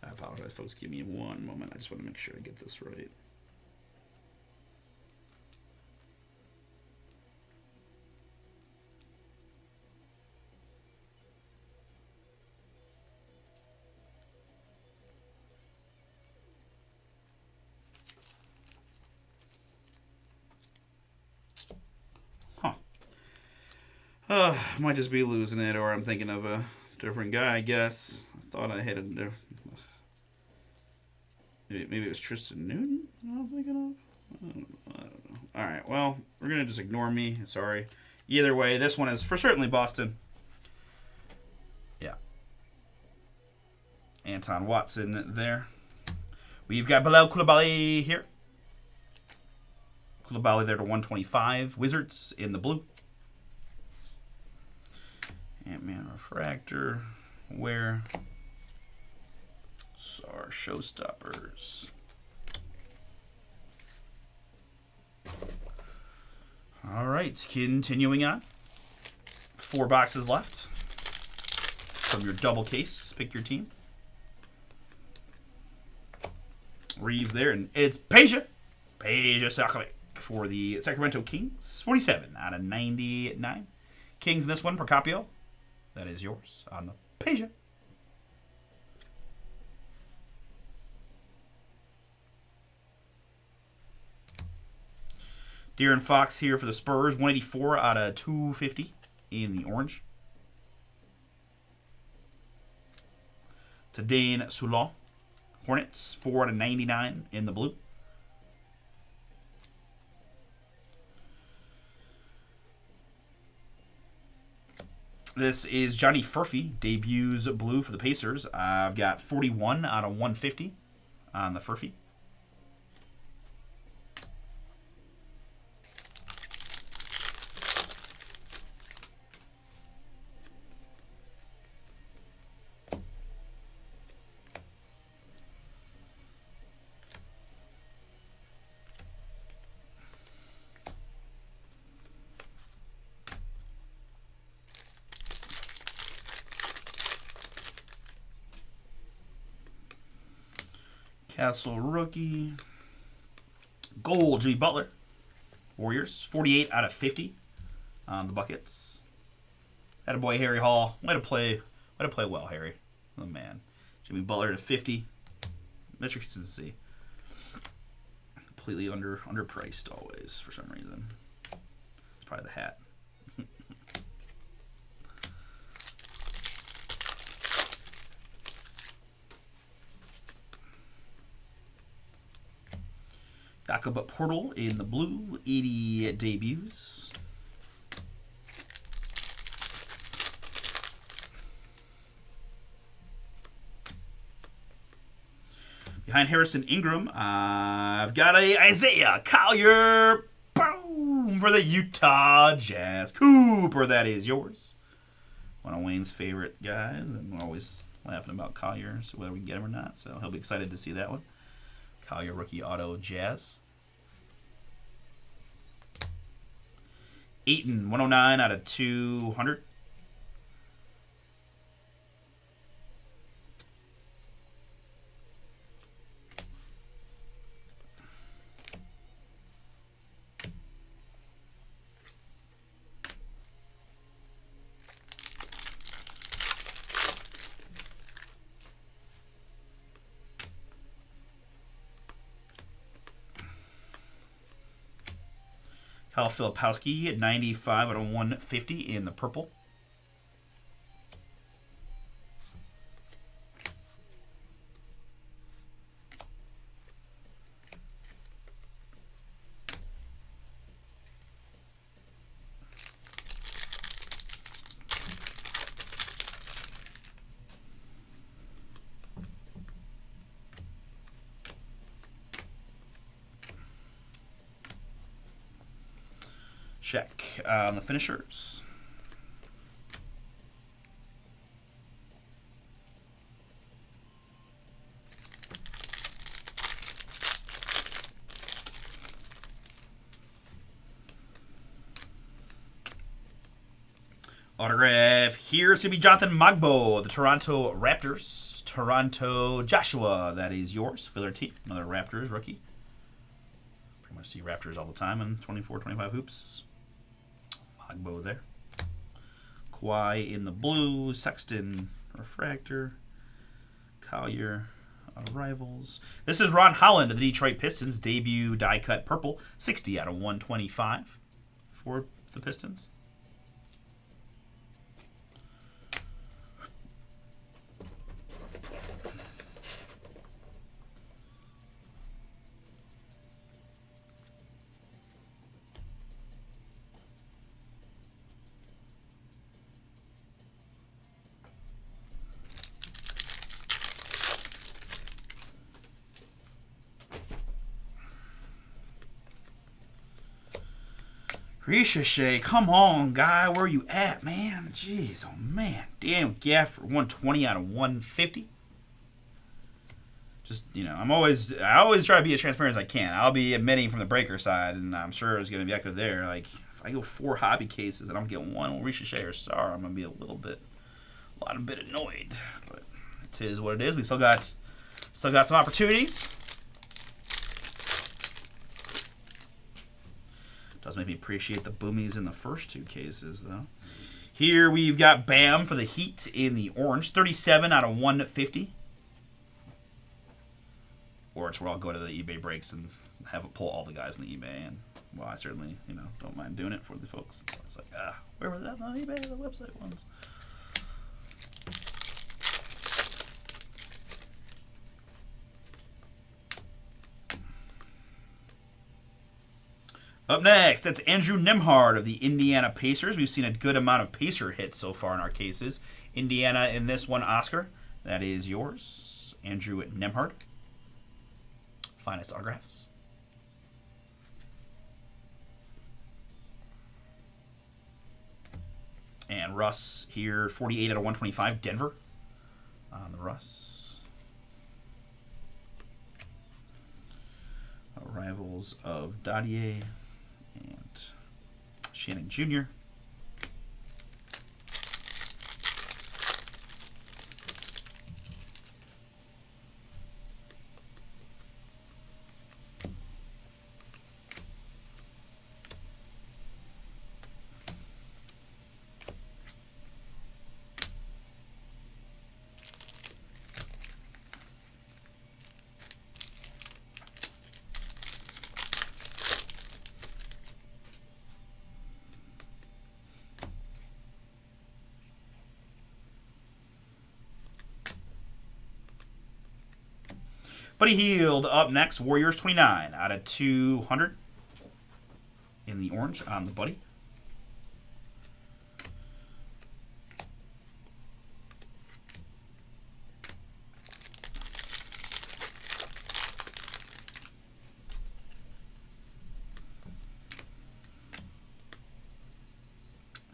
S1: I apologize, folks. Give me one moment. I just want to make sure I get this right. Might just be losing it, or I'm thinking of a different guy, I guess. I thought I had a different... Maybe it was Tristan Newton I'm thinking of? I don't know. Alright, well, we're going to just ignore me. Sorry. Either way, this one is for certainly Boston. Yeah. Anton Watson there. We've got Bilal Coulibaly here. Coulibaly there to 125. Wizards in the blue. Ant-Man Refractor. Where? Our showstoppers. All right, continuing on. 4 boxes left from your double case. Pick your team. Reeves there, and it's Peja Stojakovic for the Sacramento Kings. 47 out of 99. Kings in this one, Procopio. That is yours on the Peja. De'Aaron Fox here for the Spurs. 184 out of 250 in the orange. To Dane Soulon. Hornets. 4 out of 99 in the blue. This is Johnny Furphy. Debuts blue for the Pacers. I've got 41 out of 150 on the Furphy. Castle rookie. Gold, Jimmy Butler. Warriors, 48 out of 50 on the buckets. Attaboy, Harry Hall. Way to play well, Harry. Oh, man. Jimmy Butler to 50. Mr. Consistency. Completely underpriced always for some reason. It's probably the hat. Backup Portal in the blue. 80 debuts. Behind Harrison Ingram, I've got a Isaiah Collier. Boom! For the Utah Jazz. Cooper, that is yours. One of Wayne's favorite guys, and we're always laughing about Collier, so whether we can get him or not. So he'll be excited to see that one. Collier rookie auto Jazz. Ayton, 109 out of 200. Kyle Filipowski at 95 out of 150 in the purple. Check on the finishers. Autograph here is going to be Jonathan Magbo of the Toronto Raptors. Toronto Joshua, that is yours. Filler team, another Raptors rookie. Pretty much see Raptors all the time in 24-25 hoops. Magbo there. Kawhi in the blue. Sexton refractor. Collier rivals. This is Ron Holland of the Detroit Pistons. Debut die cut purple. 60 out of 125 for the Pistons. Ricochet, come on, guy. Where you at, man? Jeez, oh, man. Damn, Gaff for 120 out of 150. Just, you know, I always try to be as transparent as I can. I'll be admitting from the breaker side, and I'm sure it's going to be echoed there. Like, if I go 4 hobby cases and I'm getting one Ricochet or Star, I'm going to be a bit annoyed. But it is what it is. We still got some opportunities. Does make me appreciate the boomies in the first 2 cases, though. Here we've got Bam for the Heat in the orange. 37 out of 150. Or it's where I'll go to the eBay breaks and have it pull all the guys in the eBay. And, well, I certainly, don't mind doing it for the folks. It's like, where was that on eBay? The website ones. Up next, that's Andrew Nembhard of the Indiana Pacers. We've seen a good amount of Pacer hits so far in our cases. Indiana in this one, Oscar. That is yours. Andrew Nembhard. Finest autographs. And Russ here, 48 out of 125, Denver. On the Russ. Rivals of Dadier and Shannon Jr. Buddy Hield up next. Warriors 29 out of 200 in the orange on the Buddy.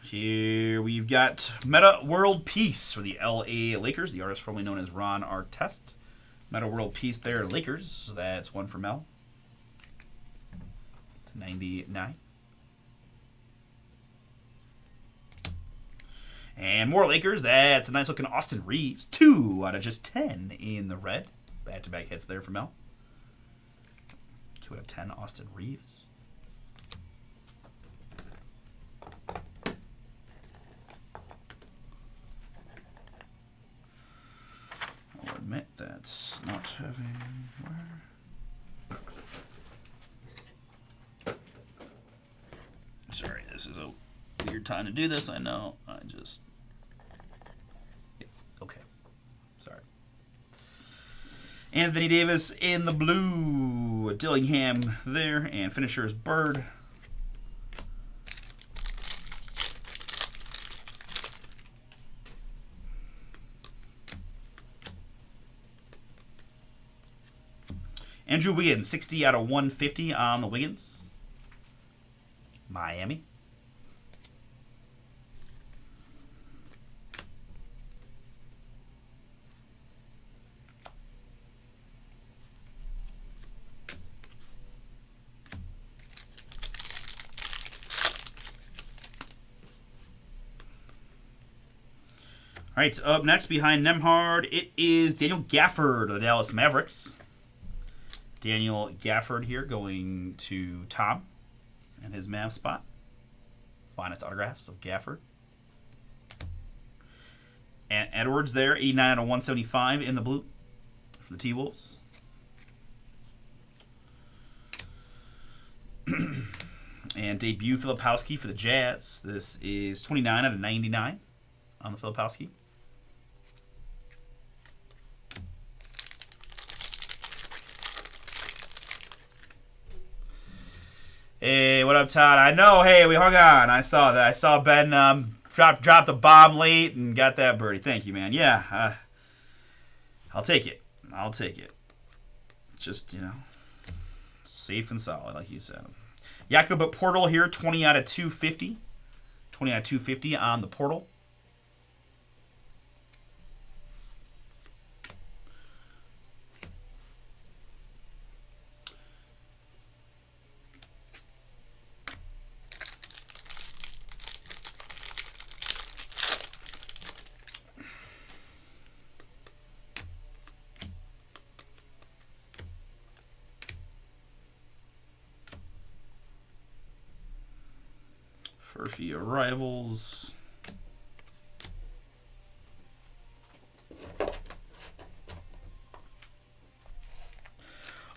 S1: Here we've got Meta World Peace for the LA Lakers. The artist formerly known as Ron Artest. Meta World Peace there, Lakers. So that's one for Mel. To 99. And more Lakers. That's a nice looking Austin Reeves. 2 out of just 10 in the red. Back-to-back hits there for Mel. 2 out of 10 Austin Reeves. I'll admit that's not having where. Sorry, this is a weird time to do this. I know. I just. Yeah, okay. Sorry. Anthony Davis in the blue. Dillingham there. And finishers Bird. Andrew Wiggins, 60 out of 150 on the Wiggins. Miami. All right, so up next behind Nemhard, it is Daniel Gafford of the Dallas Mavericks. Daniel Gafford here going to Tom and his Mav spot. Finest autographs of Gafford. And Edwards there, 89 out of 175 in the blue for the T-Wolves. And debut Filipowski for the Jazz. This is 29 out of 99 on the Filipowski. Hey, what up, Todd? I know. Hey, we hung on. I saw that. I saw Ben drop the bomb late and got that birdie. Thank you, man. Yeah, I'll take it. I'll take it. Just, you know, safe and solid, like you said. Jakob Portal here, 20 out of 250. 20 out of 250 on the Portal. Furphy arrivals.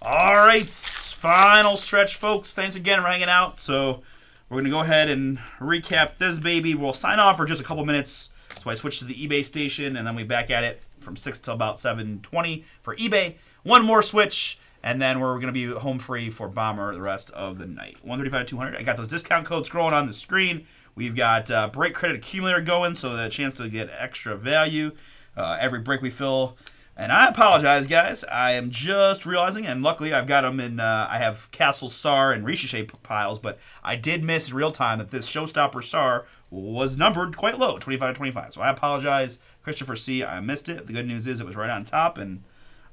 S1: All right, final stretch, folks. Thanks again for hanging out. So we're going to go ahead and recap this baby. We'll sign off for just a couple minutes. So I switched to the eBay station, and then we back at it from 6 till about 7:20 for eBay. One more switch. And then we're going to be home free for Bomber the rest of the night. 135 to 200. I got those discount codes scrolling on the screen. We've got break credit accumulator going, so the chance to get extra value every break we fill. And I apologize, guys. I am just realizing, and luckily I've got them in, I have Castle SAR and Ricochet piles, but I did miss in real time that this Showstopper SAR was numbered quite low, 25 to 25. So I apologize, Christopher C. I missed it. The good news is it was right on top, and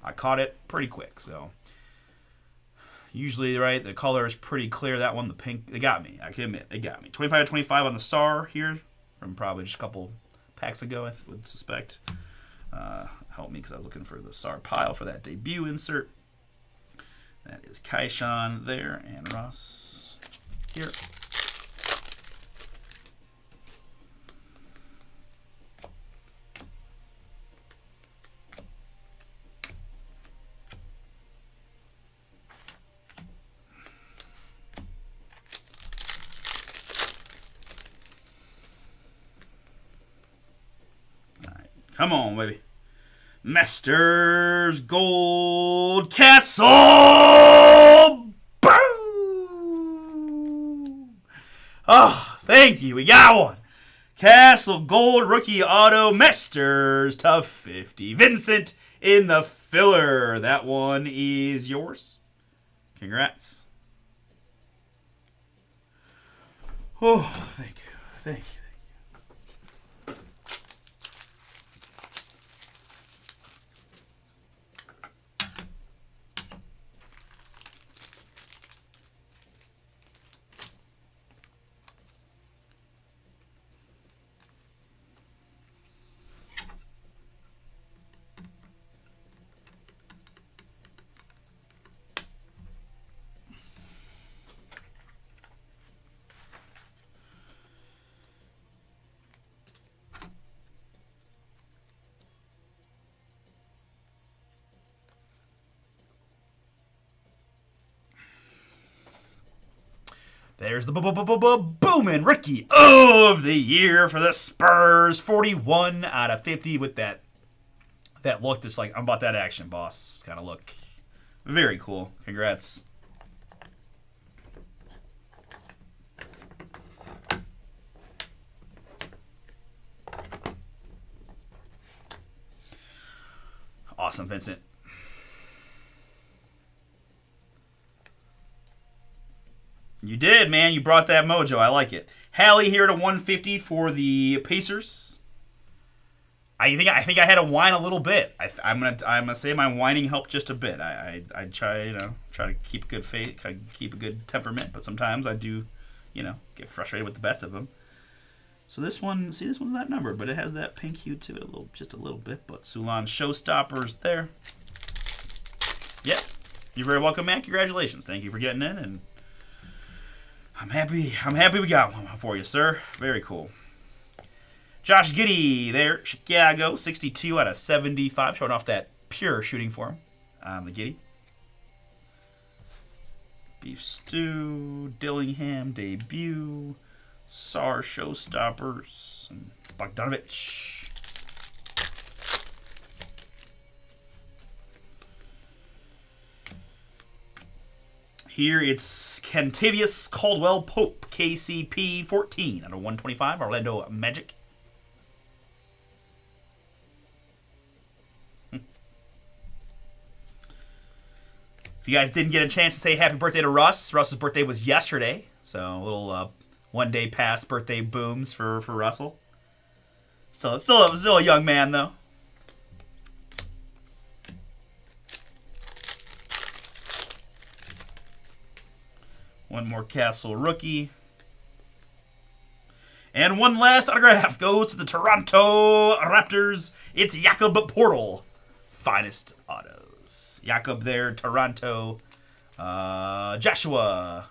S1: I caught it pretty quick, so... Usually, right, the color is pretty clear. That one, the pink, they got me. I can admit, they got me. 25 to 25 on the SAR here from probably just a couple packs ago, I would suspect. Help me because I was looking for the SAR pile for that debut insert. That is Kaishan there and Ross here. Come on, baby. Masters Gold Castle. Boom! Oh, thank you. We got one. Castle Gold Rookie Auto Masters to 50. Vincent in the filler. That one is yours. Congrats. Oh, thank you. Thank you. There's the booming rookie of the year for the Spurs. 41 out of 50 with that look that's like, I'm about that action, boss kind of look. Very cool. Congrats. Awesome, Vincent. You did, man. You brought that mojo. I like it. Hallie here to 150 for the Pacers. I think I had to whine a little bit. I'm gonna say my whining helped just a bit. I try to keep good faith, keep a good temperament, but sometimes I do, get frustrated with the best of them. So this one's not numbered, but it has that pink hue to it just a little bit. But Sulan Showstoppers there. Yep, you're very welcome, man. Congratulations. Thank you for getting in, and I'm happy we got one for you, sir. Very cool. Josh Giddey there, Chicago, 62 out of 75, showing off that pure shooting for him on the Giddey. Beef Stew, Dillingham debut, SAR Showstoppers, and Bogdanovich. Here it's Kentavious Caldwell Pope, KCP 14 out of 125, Orlando Magic. If you guys didn't get a chance to say happy birthday to Russ, Russ's birthday was yesterday, so a little one-day pass birthday booms for Russell. Still a young man though. One more Castle rookie. And one last autograph goes to the Toronto Raptors. It's Jakob Portal. Finest autos. Jakob there, Toronto. Joshua.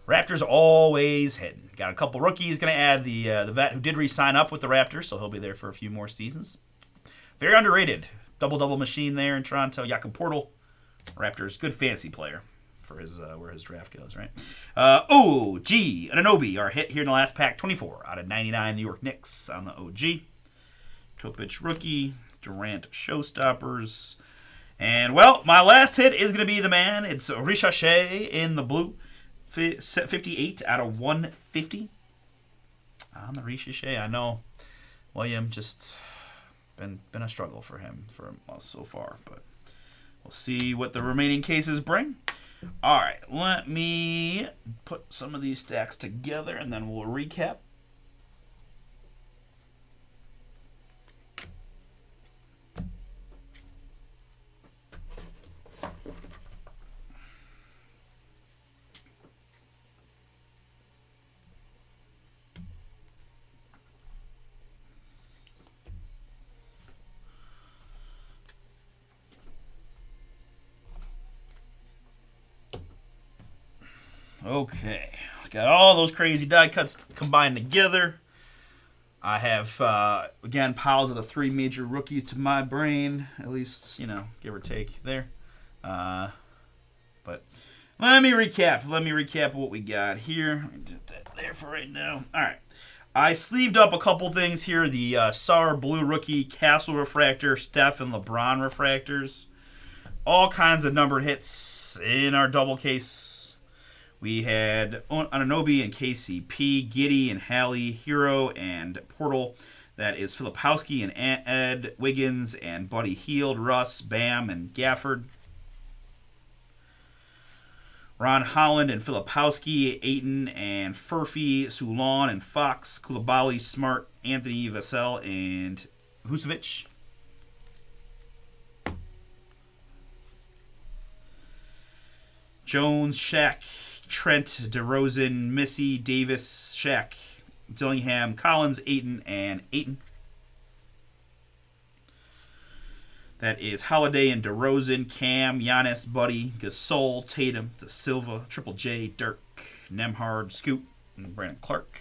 S1: Raptors always hitting. Got a couple rookies. Going to add the vet who did re-sign up with the Raptors, so he'll be there for a few more seasons. Very underrated. Double machine there in Toronto. Jakob Portal. Raptors, good fantasy player for his where his draft goes, right? OG Anunoby, our hit here in the last pack. 24 out of 99 New York Knicks on the OG. Topic rookie. Durant Showstoppers. And, well, my last hit is going to be the man. It's Ricochet in the blue. 58 out of 150 on the Ricochet. I know William just been a struggle for him for so far, but we'll see what the remaining cases bring. All right, let me put some of these stacks together and then we'll recap. Okay, got all those crazy die cuts combined together. I have, again, piles of the three major rookies to my brain, at least, give or take there. But let me recap what we got here. Let me do that there for right now. All right. I sleeved up a couple things here. The SAR Blue Rookie Castle Refractor, Steph and LeBron Refractors. All kinds of numbered hits in our double case. We had Anunoby and KCP, Giddy and Hallie, Hero and Portal. That is Filipowski and Ed, Wiggins and Buddy Hield, Russ, Bam and Gafford. Ron Holland and Filipowski, Ayton and Furphy, Sulon and Fox, Koulibaly, Smart, Anthony Vassell, and Vucevic. Jones, Shaq, Trent, DeRozan, Missy, Davis, Shaq, Dillingham, Collins, Ayton, and Ayton. That is Holiday and DeRozan, Cam, Giannis, Buddy, Gasol, Tatum, De Silva, Triple J, Dirk, Nemhard, Scoot, and Brandon Clark.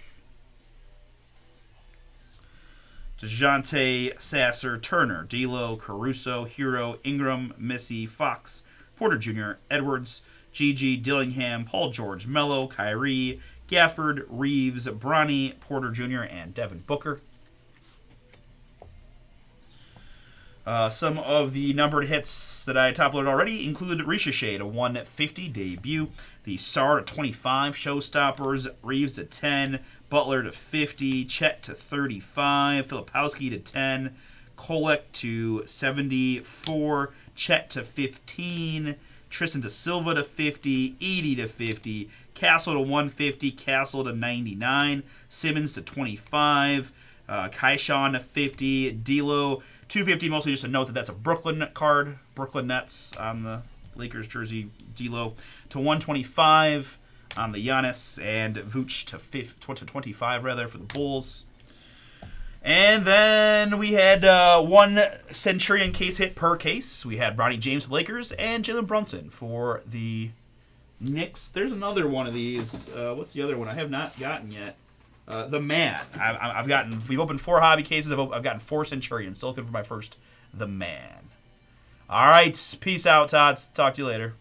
S1: DeJounte, Sasser, Turner, D'Lo, Caruso, Hero, Ingram, Missy, Fox, Porter Jr., Edwards, Gigi, Dillingham, Paul George, Mello, Kyrie, Gafford, Reeves, Bronny, Porter Jr., and Devin Booker. Some of the numbered hits that I top-loaded already include Ricochet to 150 debut, the Sar to 25 showstoppers, Reeves to 10, Butler to 50, Chet to 35, Filipowski to 10, Kolek to 74, Chet to 15, Tristan De Silva to 50, Edie to 50, Castle to 150, Castle to 99, Simmons to 25, Kaishan to 50, D'Lo 250. Mostly just a note that that's a Brooklyn card, Brooklyn Nets on the Lakers jersey. D'Lo to 125 on the Giannis, and Vooch to 25 rather for the Bulls. And then we had one Centurion case hit per case. We had Bronny James for the Lakers and Jalen Brunson for the Knicks. There's another one of these. What's the other one I have not gotten yet? The Man. We've opened 4 hobby cases. I've gotten 4 Centurions. Still looking for my first The Man. All right. Peace out, Todd. Talk to you later.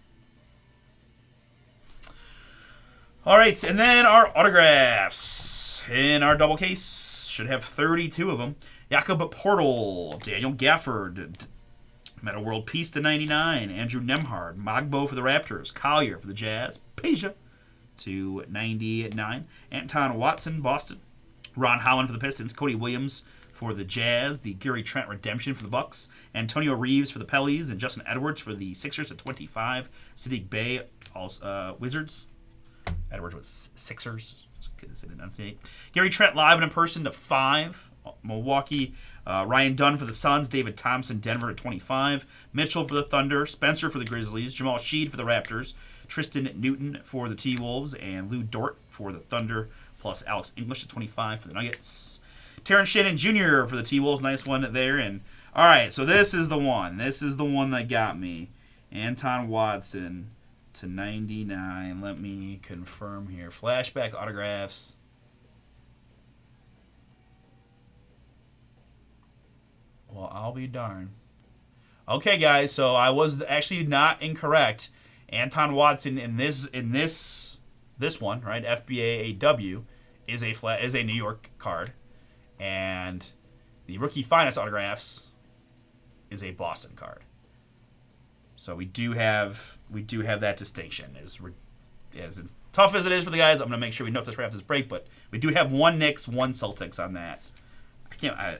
S1: All right. And then our autographs in our double case. Should have 32 of them. Jakob Portal, Daniel Gafford, Meta World Peace to 99, Andrew Nemhard, Mogbo for the Raptors, Collier for the Jazz, Peja to 99, Anton Watson, Boston, Ron Holland for the Pistons, Cody Williams for the Jazz, the Gary Trent Redemption for the Bucks, Antonio Reeves for the Pellies, and Justin Edwards for the Sixers to 25, Sadiq Bey, Wizards, Edwards with Sixers. Gary Trent live and in person to 5. Milwaukee. Ryan Dunn for the Suns. David Thompson, Denver at 25. Mitchell for the Thunder. Spencer for the Grizzlies. Jamal Sheed for the Raptors. Tristan Newton for the T-Wolves. And Lou Dort for the Thunder. Plus Alex English at 25 for the Nuggets. Terrence Shannon Jr. for the T-Wolves. Nice one there. And all right, so this is the one. This is the one that got me. Anton Watson to 99. Let me confirm here. Flashback autographs. Well, I'll be darned. Okay, guys, so I was actually not incorrect. Anton Watson in this one, right? FBA AW is a New York card, and the Rookie Finest autographs is a Boston card. So we do have that distinction. As tough as it is for the guys, I'm gonna make sure we note this right after this break. But we do have one Knicks, one Celtics on that.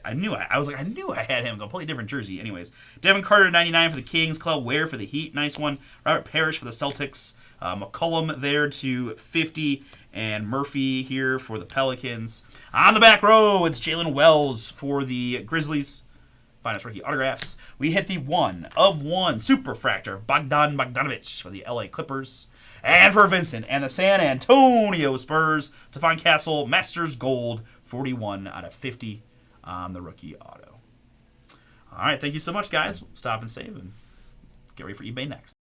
S1: I knew I had him. A completely different jersey. Anyways, Devin Carter 99 for the Kings. Claude Ware for the Heat. Nice one. Robert Parrish for the Celtics. McCollum there to 50, and Murphy here for the Pelicans. On the back row, it's Jalen Wells for the Grizzlies. Finest rookie autographs. We hit the 1 of 1 Superfractor of Bogdan Bogdanovic for the LA Clippers. And for Vincent and the San Antonio Spurs, Stephon Castle, Masters Gold, 41 out of 50 on the rookie auto. All right, thank you so much, guys. Stop and save and get ready for eBay next.